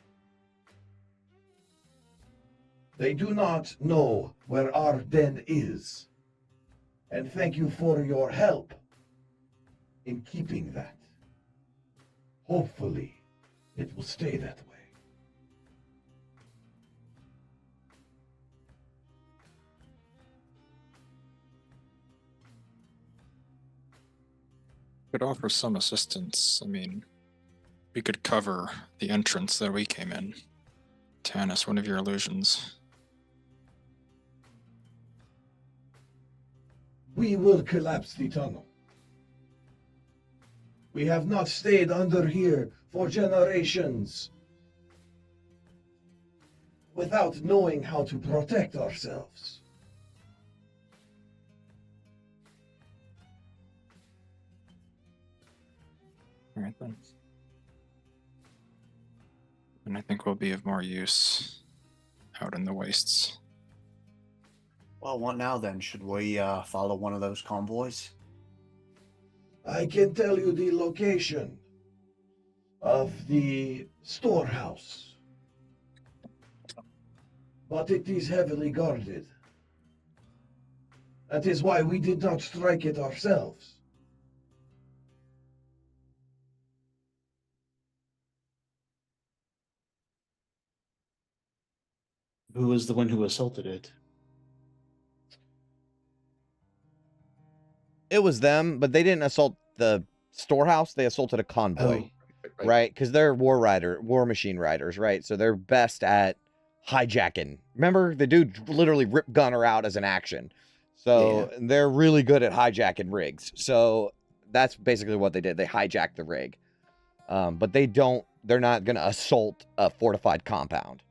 They do not know where our den is. And thank you for your help in keeping that. Hopefully, it will stay that way. Could offer some assistance. I mean, we could cover the entrance that we came in. Tanis, one of your illusions. We will collapse the tunnel. We have not stayed under here for generations without knowing how to protect ourselves. All right, then. And I think we'll be of more use out in the wastes. Well, what now then? Should we follow one of those convoys? I can tell you the location of the storehouse, but it is heavily guarded. That is why we did not strike it ourselves. Who was the one who assaulted it? It was them, but they didn't assault the storehouse. They assaulted a convoy, right? Because they're war machine riders, right? So they're best at hijacking. Remember, the dude literally ripped Gunner out as an action. So they're really good at hijacking rigs. So that's basically what they did. They hijacked the rig. But they're not going to assault a fortified compound.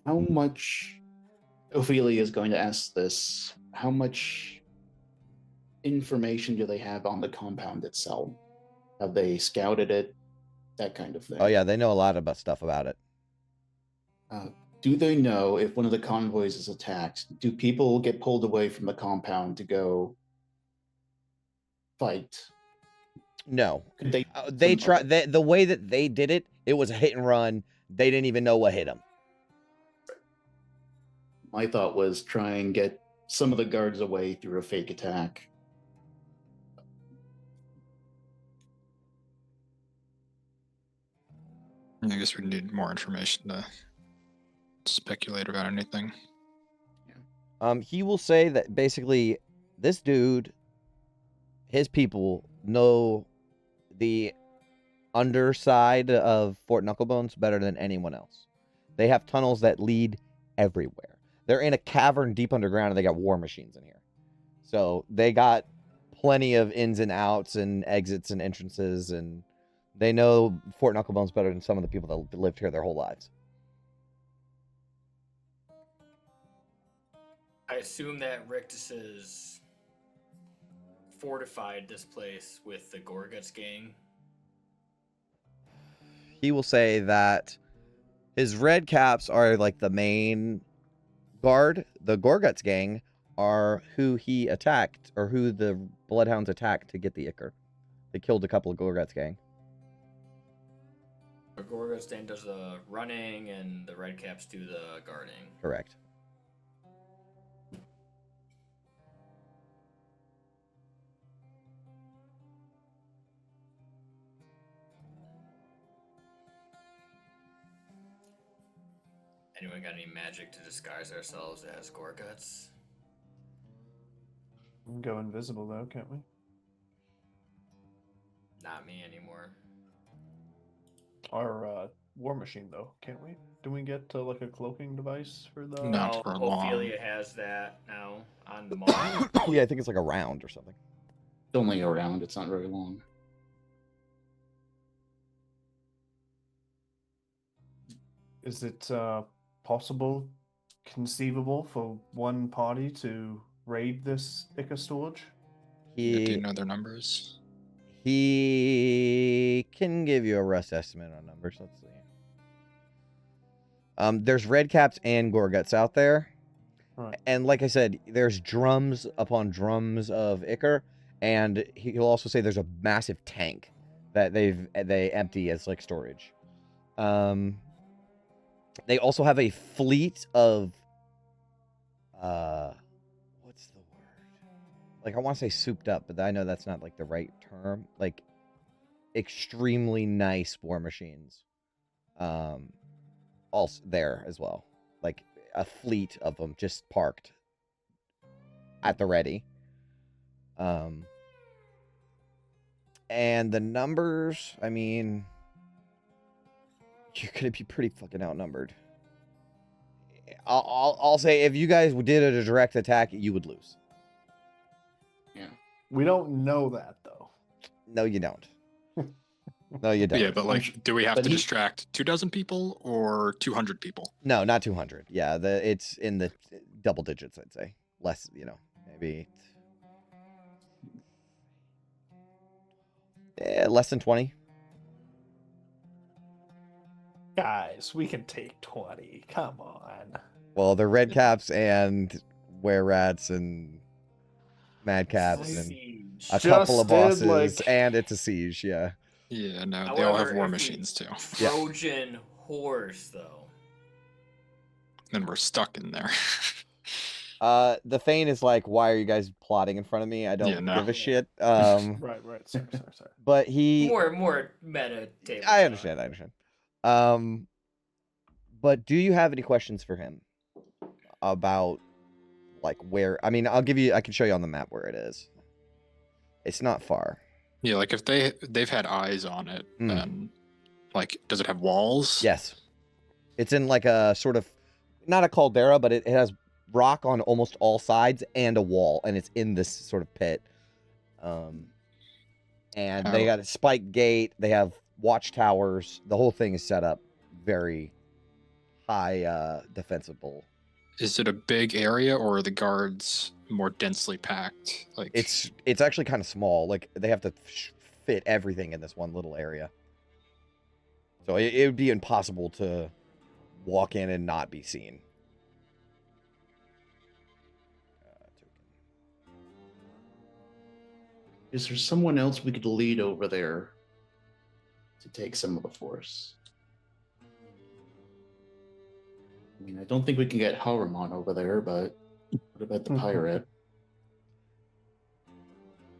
How much, Ophelia is going to ask this, how much information do they have on the compound itself? Have they scouted it? That kind of thing. Oh yeah, they know a lot about stuff about it. Do they know if one of the convoys is attacked? Do people get pulled away from the compound to go fight? No. They tried the way that they did it, it was a hit and run. They didn't even know what hit them. My thought was try and get some of the guards away through a fake attack. I guess we need more information to speculate about anything. He will say that basically this dude, his people know the underside of Fort Knucklebones better than anyone else. They have tunnels that lead everywhere. They're in a cavern deep underground and they got war machines in here. So they got plenty of ins and outs and exits and entrances, and they know Fort Knucklebones better than some of the people that lived here their whole lives. I assume that Rictus's fortified this place with the Gorguts gang. He will say that his red caps are like the main guard. The Gorguts gang are who he attacked, or who the Blood Hounds attacked to get the Ichor. They killed a couple of Gorguts gang. Gorga's Thane does the running, and the Redcaps do the guarding. Correct. Anyone got any magic to disguise ourselves as Gorguts? We can go invisible though, can't we? Not me anymore. Our war machine though, can't we? Do we get like a cloaking device for the? Not for long. Ophelia has that now on the moment. Yeah, I think it's like a round or something. It's only a round. It's not very long. Is it possible, conceivable for one party to raid this Ica storage? Do you He know their numbers? he can give you a rough estimate on numbers. Let's see. There's Redcaps and Gorguts out there. Right. And like I said, there's drums upon drums of Ichor, and he'll also say there's a massive tank that they empty as like storage. They also have a fleet of what's the word? Like I want to say souped up, but I know that's not like the right term. Like extremely nice war machines. Also there as well. Like a fleet of them just parked at the ready. And the numbers, I mean, you're gonna be pretty fucking outnumbered. I'll say if you guys did a direct attack, you would lose. Yeah. We don't know that though. No, you don't. No, you don't. Yeah, but like, do we have But to he- distract 24 people or 200 people? No, not 200. Yeah, it's in the double digits, I'd say. Less, maybe less than 20. Guys, we can take 20. Come on. Well, they're red caps and were rats and mad caps and a couple of Just did, bosses, like- and it's a siege. Yeah. Yeah, no, they all have However, war if we machines too. Yeah. Trojan horse, though. Then we're stuck in there. The Thane is like, why are you guys plotting in front of me? I don't Yeah, no. give a shit. Right. Sorry. But he, More meta table. I understand. But do you have any questions for him about like where? I mean, I can show you on the map where it is. It's not far. Yeah, like if they've had eyes on it, then like, does it have walls? Yes. It's in like a sort of, not a caldera, but it has rock on almost all sides and a wall, and it's in this sort of pit. And they got a spike gate. They have watchtowers. The whole thing is set up very high defensible. Is it a big area or are the guards more densely packed? Like It's actually kind of small. Like they have to fit everything in this one little area. So it would be impossible to walk in and not be seen. Is there someone else we could lead over there to take some of the force? I mean, I don't think we can get Haramon over there, but what about the pirate?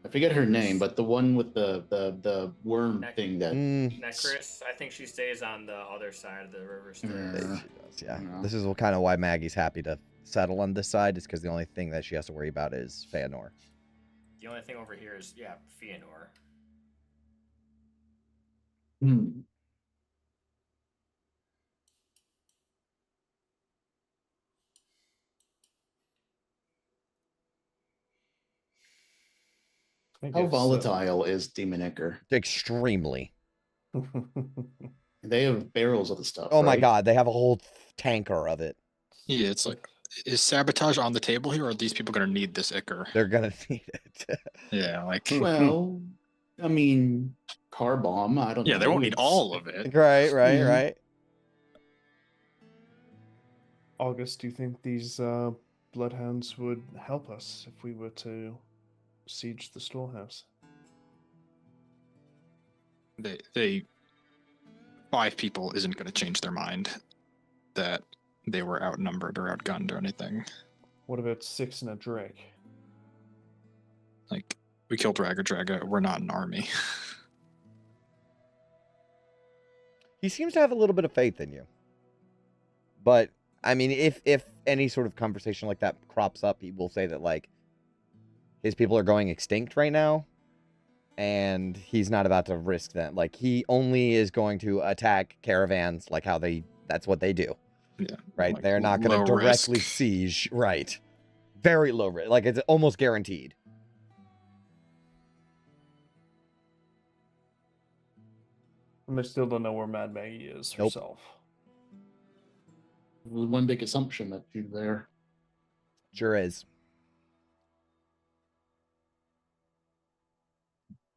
I forget her name, but the one with the worm thing that. Necris, I think she stays on the other side of the river. She does, yeah. Yeah. This is kind of why Maggie's happy to settle on this side, is because the only thing that she has to worry about is Feanor. The only thing over here is, Feanor. Hmm. How volatile is Demon Ichor? Extremely. They have barrels of the stuff. Oh my right? god, they have a whole tanker of it. Yeah, it's like, is sabotage on the table here, or are these people gonna need this Ichor? They're gonna need it. Yeah, like Well, I mean, car bomb. I don't know. yeah, they won't need It's- all of it. right. Yeah. August, do you think these bloodhounds would help us if we were to siege the storehouse? They 5 people isn't going to change their mind that they were outnumbered or outgunned or anything. What about 6 and a Drake? Like, we killed Draga. We're not an army. He seems to have a little bit of faith in you. But, I mean, if any sort of conversation like that crops up, he will say that, like, his people are going extinct right now, and he's not about to risk that. Like, he only is going to attack caravans like how that's what they do. Yeah. Right? Like, They're not going to low directly risk. siege. Right. Very low risk. Like, it's almost guaranteed. And I still don't know where Mad Maggie is Nope. herself. One big assumption that you're there. Sure is.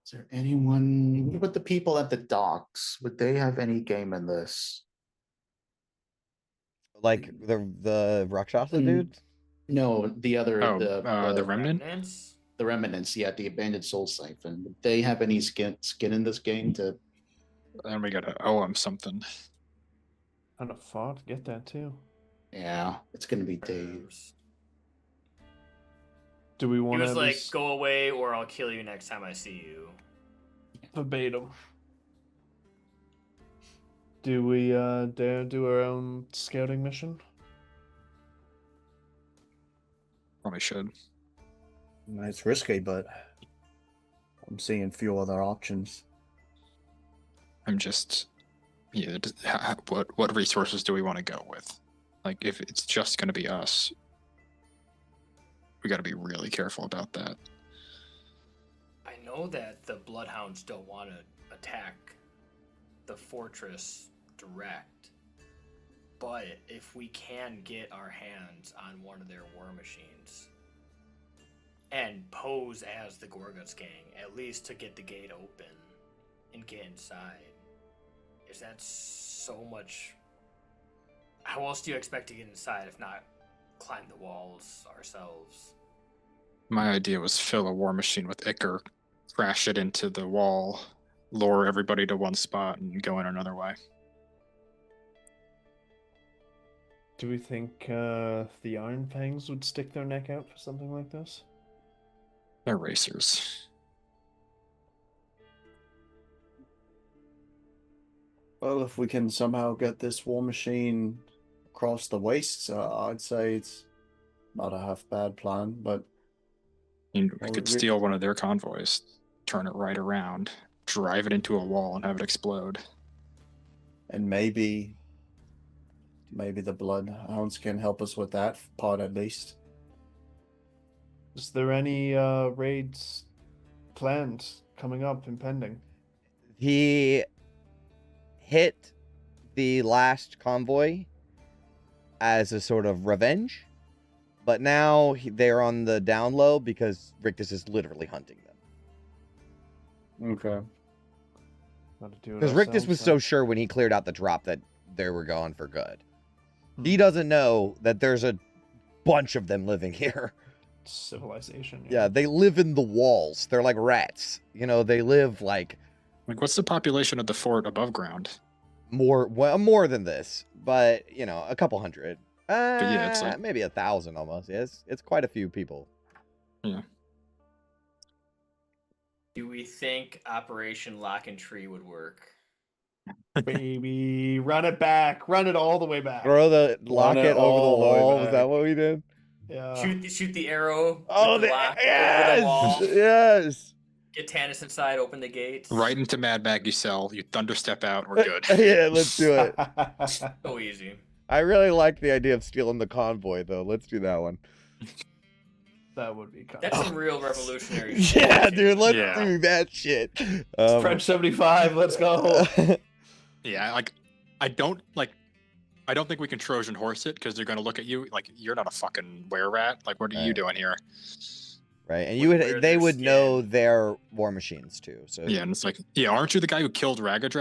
Is there anyone? What about the people at the docks? Would they have any game in this? Like, the Rakshasa Mm. dude? No, the other The remnant? Remnants? the remnants. Yeah, the abandoned soul siphon. Would they have any skin in this game to? And we gotta owe him something. Kind of fought. Get that too. Yeah, it's gonna be Dave. Do we He want to was like, "Go away, or I'll kill you next time I see you." verbatim? Do we dare do our own scouting mission? Probably should. It's risky, but I'm seeing few other options. I'm just, yeah. What resources do we want to go with? Like, if it's just going to be us, we got to be really careful about that. I know that the Blood Hounds don't want to attack the fortress direct, but if we can get our hands on one of their war machines and pose as the Gorguts gang, at least to get the gate open and get inside, is that so much? How else do you expect to get inside if not climb the walls ourselves? My idea was fill a war machine with ichor, crash it into the wall, lure everybody to one spot, and go in another way. Do we think the Iron Fangs would stick their neck out for something like this? They're racers. Well, if we can somehow get this war machine across the wastes, I'd say it's not a half bad plan, but We Well, could we- steal one of their convoys, turn it right around, drive it into a wall, and have it explode. and maybe the Blood Hounds can help us with that part at least. Is there any raids planned coming up, impending? He hit the last convoy as a sort of revenge, but now they're on the down low because Rictus is literally hunting them. Okay. Because Rictus was so sure when he cleared out the drop that they were gone for good. He doesn't know that there's a bunch of them living here. Civilization. Yeah, they live in the walls. They're like rats. You know, they live like Like, what's the population of the fort above ground? more than this, but you know, a couple hundred. yeah, it's like- maybe 1,000 almost. Yes, it's quite a few people. Yeah. Do we think Operation Lock and Tree would work? Baby, run it back. Run it all the way back. Throw the locket it over the all the way wall. Is back. that what we did? Yeah. Shoot the arrow. Oh, with the lock over the yes, wall. yes. Get Tanis inside. Open the gates. Right into Mad Maggie cell, you thunderstep out, we're good. Yeah, let's do it. So easy. I really like the idea of stealing the convoy, though. Let's do that one. That would be kind That's of some real revolutionary shit. Yeah, dude, let's Yeah. do that shit. French 75. Let's go. Yeah, like, I don't think we can Trojan horse it, because they're going to look at you like, you're not a fucking were-rat. Like, what are you Right. doing here? Right, and Wear they their would know skin. their war machines too. So Yeah, and it's like, yeah, aren't you the guy who killed Draga?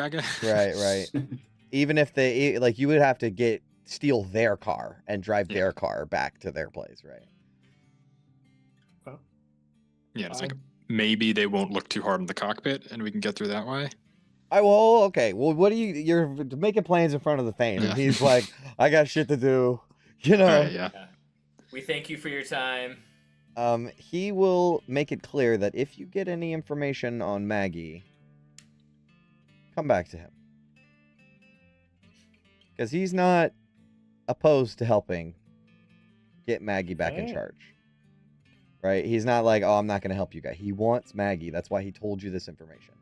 right. Even if they like, you would have to steal their car and drive Yeah. their car back to their place, right? Yeah, it's like, maybe they won't look too hard in the cockpit, and we can get through that way. Well, okay. Well, what do you're making plans in front of the Thane, and Yeah. he's like, I got shit to do. You All know. right, yeah. We thank you for your time. He will make it clear that if you get any information on Maggie, come back to him. Because he's not opposed to helping get Maggie back in charge. Right? He's not like, oh, I'm not going to help you guys. He wants Maggie. That's why he told you this information.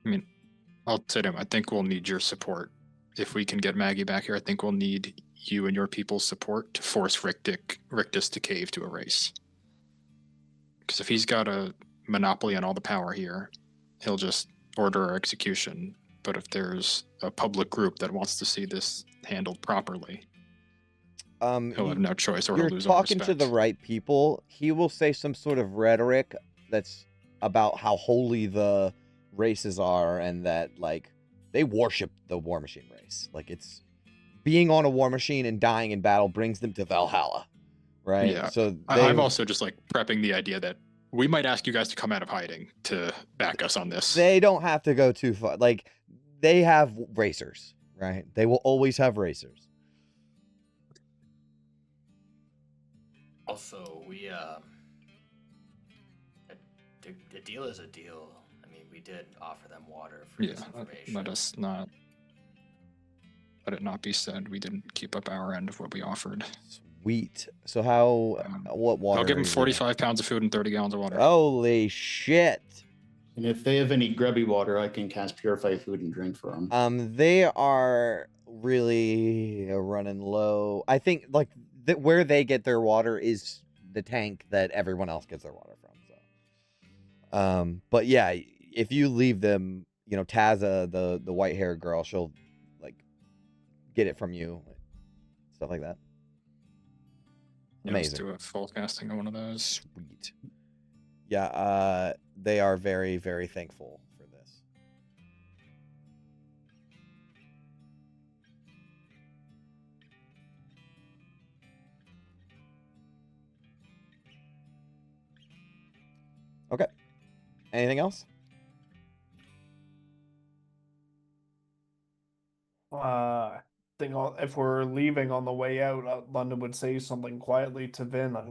I mean, I'll tell him, I think we'll need your support. If we can get Maggie back here, I think we'll need you and your people's support to force Rictus to cave to a race. Because if he's got a monopoly on all the power here, he'll just order our execution. But if there's a public group that wants to see this handled properly, he'll have no choice or he'll lose our respect. You're talking to the right people. He will say some sort of rhetoric that's about how holy the races are and that, like, they worship the War Machine race. Like, it's being on a War Machine and dying in battle brings them to Valhalla, right? Yeah. So I'm also just like prepping the idea that we might ask you guys to come out of hiding to back us on this. They don't have to go too far. Like, they have racers, right? They will always have racers. Also, we the deal is a deal. I mean, we did offer them water for this information. Let it not be said we didn't keep up our end of what we offered. Sweet. So how? What water? I'll give them is it? 45 pounds of food and 30 gallons of water. Holy shit! And if they have any grubby water, I can cast Purify Food and Drink for them. They are really running low. I think like where they get their water is the tank that everyone else gets their water from. So, but yeah, if you leave them, you know, Taza, the white haired girl, she'll like get it from you, stuff like that. Yeah, Amazing. let's do a full casting of one of those. Sweet. Yeah, they are very, very thankful for this. Okay. Anything else? Think if we're leaving on the way out, London would say something quietly to Vin. I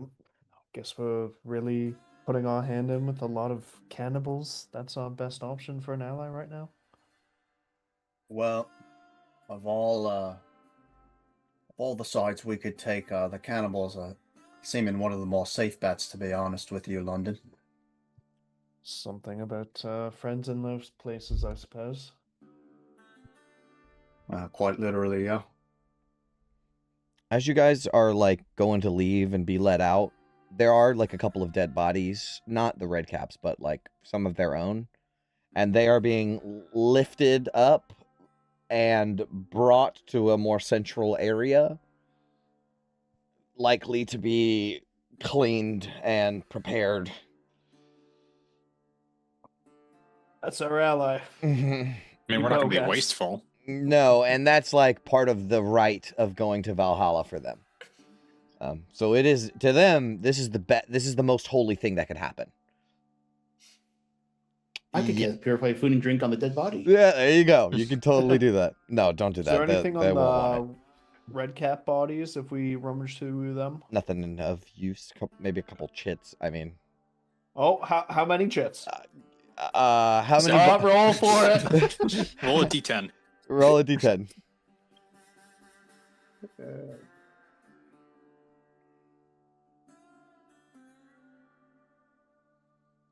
guess we're really putting our hand in with a lot of cannibals. That's our best option for an ally right now. Well, of all the sides we could take, the cannibals are seeming one of the more safe bets, to be honest with you, London. Something about friends in those places, I suppose. Quite literally, yeah. As you guys are like going to leave and be let out, there are like a couple of dead bodies, not the red caps, but like some of their own. And they are being lifted up and brought to a more central area, likely to be cleaned and prepared. That's our ally. I mean, we're not going to be wasteful. No, and that's like part of the rite of going to Valhalla for them. So it is to them. This is the most holy thing that could happen. I could cast Purify Food and Drink on the dead body. Yeah, there you go. You can totally do that. No, don't do that. Is there anything they on won't want the red cap bodies if we rummage through them? Nothing of use. Maybe a couple chits. I mean, oh, how many chits? how many? Roll for it. Roll a d10. Roll a d10.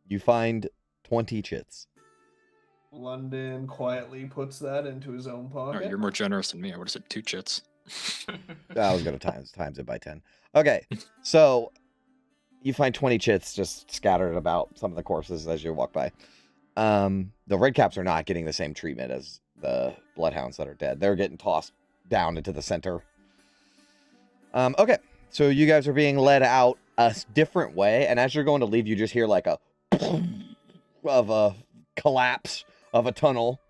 You find 20 chits. London quietly puts that into his own pocket. Oh, you're more generous than me. I would have said 2 chits. I was going to times it by 10. Okay, so you find 20 chits just scattered about some of the corpses as you walk by. The red caps are not getting the same treatment as the Blood Hounds that are dead. They're getting tossed down into the center. Okay, so you guys are being led out a different way, and as you're going to leave, you just hear like a of a collapse of a tunnel,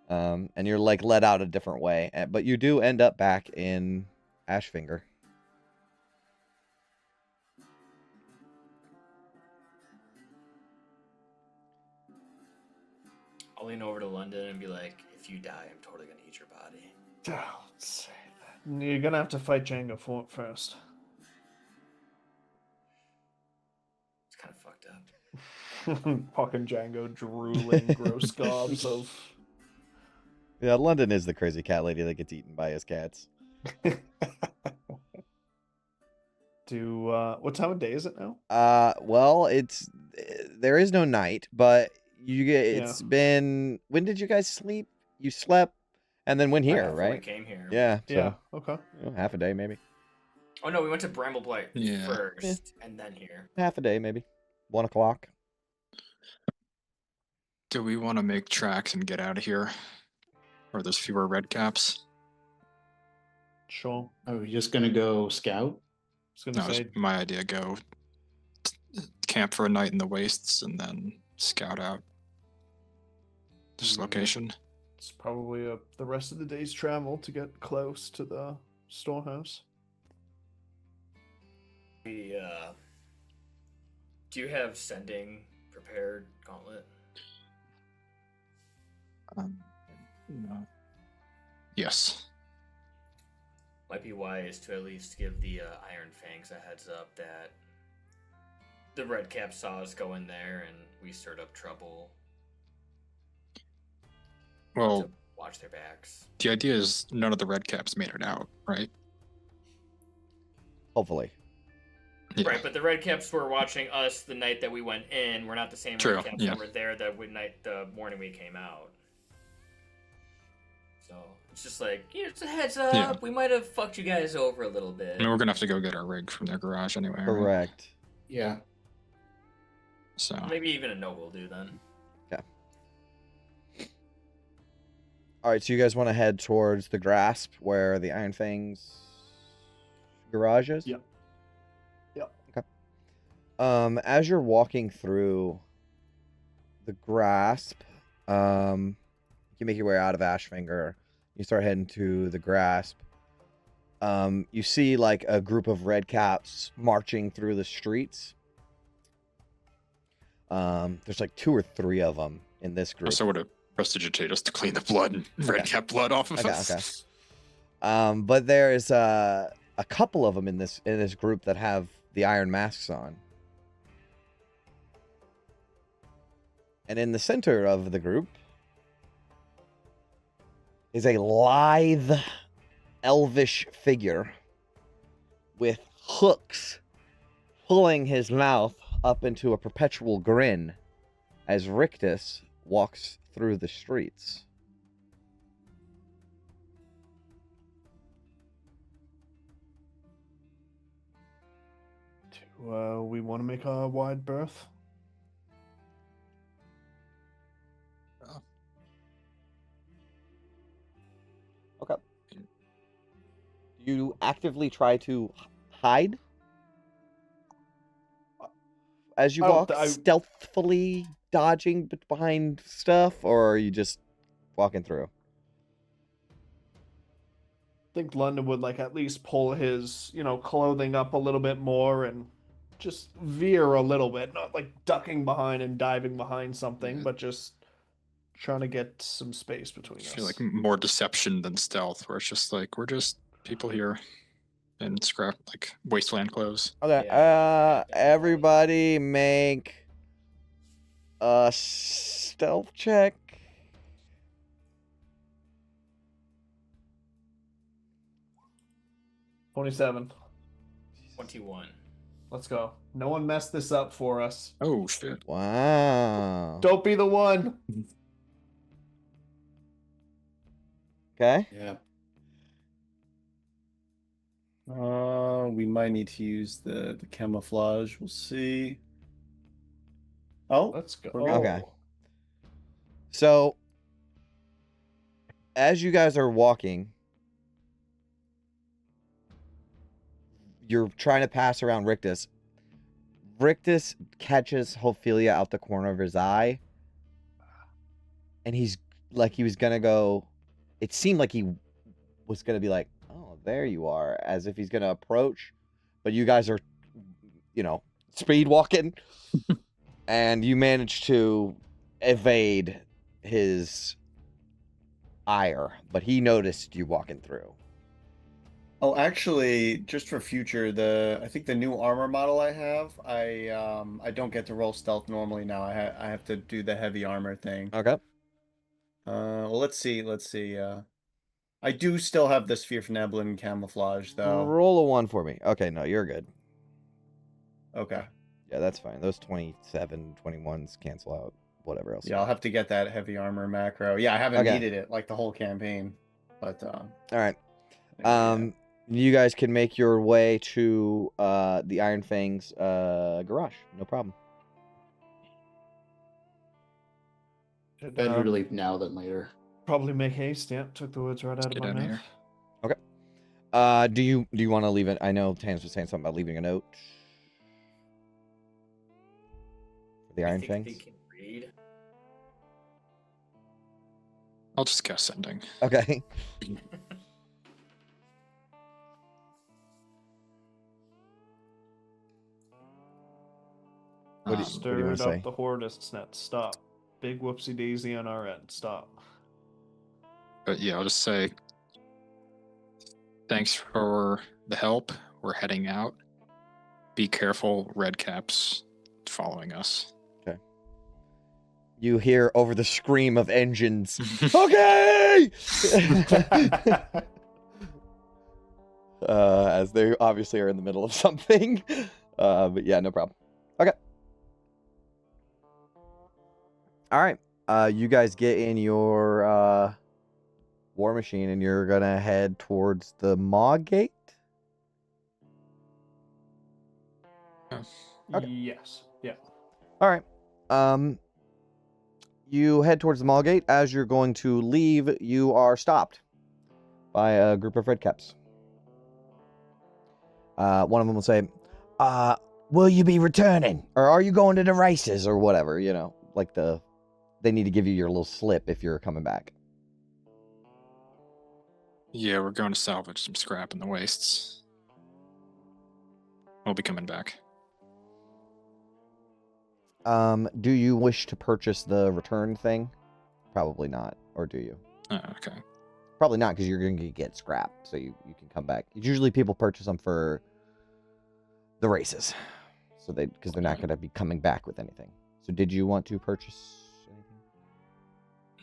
and you're like led out a different way, but you do end up back in Ashfinger. I'll lean over to London and be like, if you die, I'm totally gonna eat your body. Don't say that. You're gonna have to fight Django first. It's kind of fucked up. Fucking Django drooling gross gobs of. Yeah, London is the crazy cat lady that gets eaten by his cats. What time of day is it now? Well, there is no night, but it's been. When did you guys sleep? You slept and then went here, Before we right? came here. Yeah. So, Yeah. Okay. half a day maybe. Oh no, we went to Brambleblight Yeah. first, and then here. Half a day maybe. 1 o'clock. Do we want to make tracks and get out of here? Or there's fewer red caps? Sure. Are we just gonna go scout? I was That gonna was say my idea. Go camp for a night in the wastes and then scout out this location. it's probably the rest of the day's travel to get close to the storehouse. We do you have sending prepared, Gauntlet? No. Yes. Might be wise to at least give the Iron Fangs a heads up that the Red Cap saw us go in there and we stirred up trouble. Well, To watch their backs. the idea is none of the red caps made it out, right? Hopefully. Yeah. Right, but the Red Caps were watching us the night that we went in. We're not the same True, Red Caps yeah. that were there the morning we came out. So it's just like, just a heads up. Yeah. We might have fucked you guys over a little bit. I mean, we're gonna have to go get our rig from their garage anyway. Right? Correct. Yeah. So Maybe even a noble will do then. All right, so you guys want to head towards the grasp where the Iron Fangs garage is? Yep. Yep. Okay. As you're walking through the grasp, you make your way out of Ashfinger. You start heading to the grasp. You see like a group of red caps marching through the streets. There's like 2 or 3 of them in this group. also would have prestidigitate us to clean the blood and red cap blood off of us. Okay. But there's a couple of them in this group that have the iron masks on. And in the center of the group is a lithe, elvish figure with hooks pulling his mouth up into a perpetual grin as Rictus walks through the streets. We want to make a wide berth. Okay. You actively try to hide as you walk, stealthily dodging behind stuff, or are you just walking through? I think London would like at least pull his, clothing up a little bit more and just veer a little bit, not like ducking behind and diving behind something, but just trying to get some space between I us. feel like more deception than stealth, where it's just like we're just people here in scrap like wasteland clothes. Okay. Yeah. Everybody make a stealth check. 27. 21. Let's go. No one messed this up for us. Oh shit! Wow. Don't be the one. Okay. Yeah. We might need to use the camouflage. We'll see. Oh, Let's go. We're good. Okay. So, as you guys are walking, you're trying to pass around Rictus. Rictus catches Ophelia out the corner of his eye, and he's like, he was gonna go. It seemed like he was gonna be like, "Oh, there you are," as if he's gonna approach, but you guys are, speed walking, and you manage to evade his ire, but he noticed you walking through. Oh, actually, just for future, I think the new armor model I have, I don't get to roll stealth normally now. I have to do the heavy armor thing. Okay. Well, let's see. I do still have the Sphere of Neblin camouflage though. Roll a 1 for me. Okay, no, you're good. Okay. Yeah, that's fine. Those 27, 21s cancel out whatever else. Yeah, I'll have to get that heavy armor macro. Yeah, I haven't Okay. needed it like the whole campaign, but All right. yeah. You guys can make your way to the Iron Fang's garage. No problem. Better to leave now than later. Probably make haste. Yeah, took the words right out of Get my out of mouth. here. Do you want to leave it? I know Tans was saying something about leaving a note for the I Iron think Fangs. they can read. I'll just cast sending. Okay. What do you want Stirred to say? up the Hordists net. Stop. Big whoopsie daisy on our end. Stop. But yeah, I'll just say thanks for the help. We're heading out. Be careful, Redcaps following us. You hear over the scream of engines. Okay. As they obviously are in the middle of something. But yeah, no problem. Okay. All right. You guys get in your war machine and you're gonna head towards the Maw Gate. Okay. Yes. Yeah. All right. You head towards the Maw Gate. As you're going to leave, you are stopped by a group of redcaps. One of them will say, will you be returning? Or are you going to the races? Or whatever, you know. Like they need to give you your little slip if you're coming back. Yeah, we're going to salvage some scrap in the wastes. We'll be coming back. Do you wish to purchase the return thing? Probably not. Or do you? Oh, okay. Probably not, because you're going to get scrap, so you can come back. Usually people purchase them for the races, so because they're not going to be coming back with anything. So did you want to purchase anything?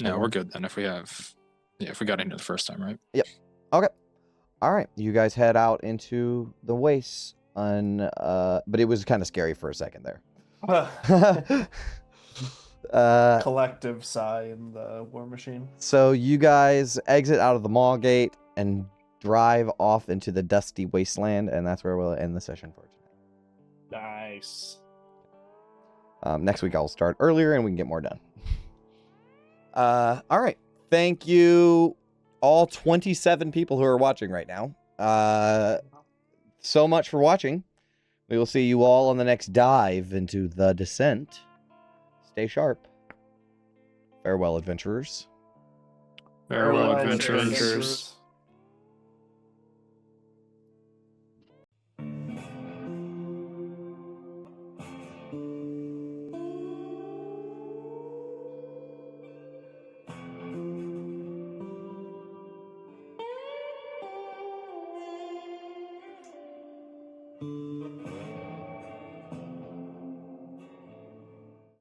No, we're good then if we got into the first time, right? Yep. Okay. All right. You guys head out into the wastes, but it was kind of scary for a second there. Collective sigh in the war machine. So you guys exit out of the Maw Gate and drive off into the dusty wasteland, and that's where we'll end the session for tonight. Nice. Next week I'll start earlier and we can get more done. All right. Thank you, all 27 people who are watching right now. So much for watching. We will see you all on the next dive into the descent. Stay sharp. Farewell, adventurers. Farewell, adventurers. adventurers. Thank you.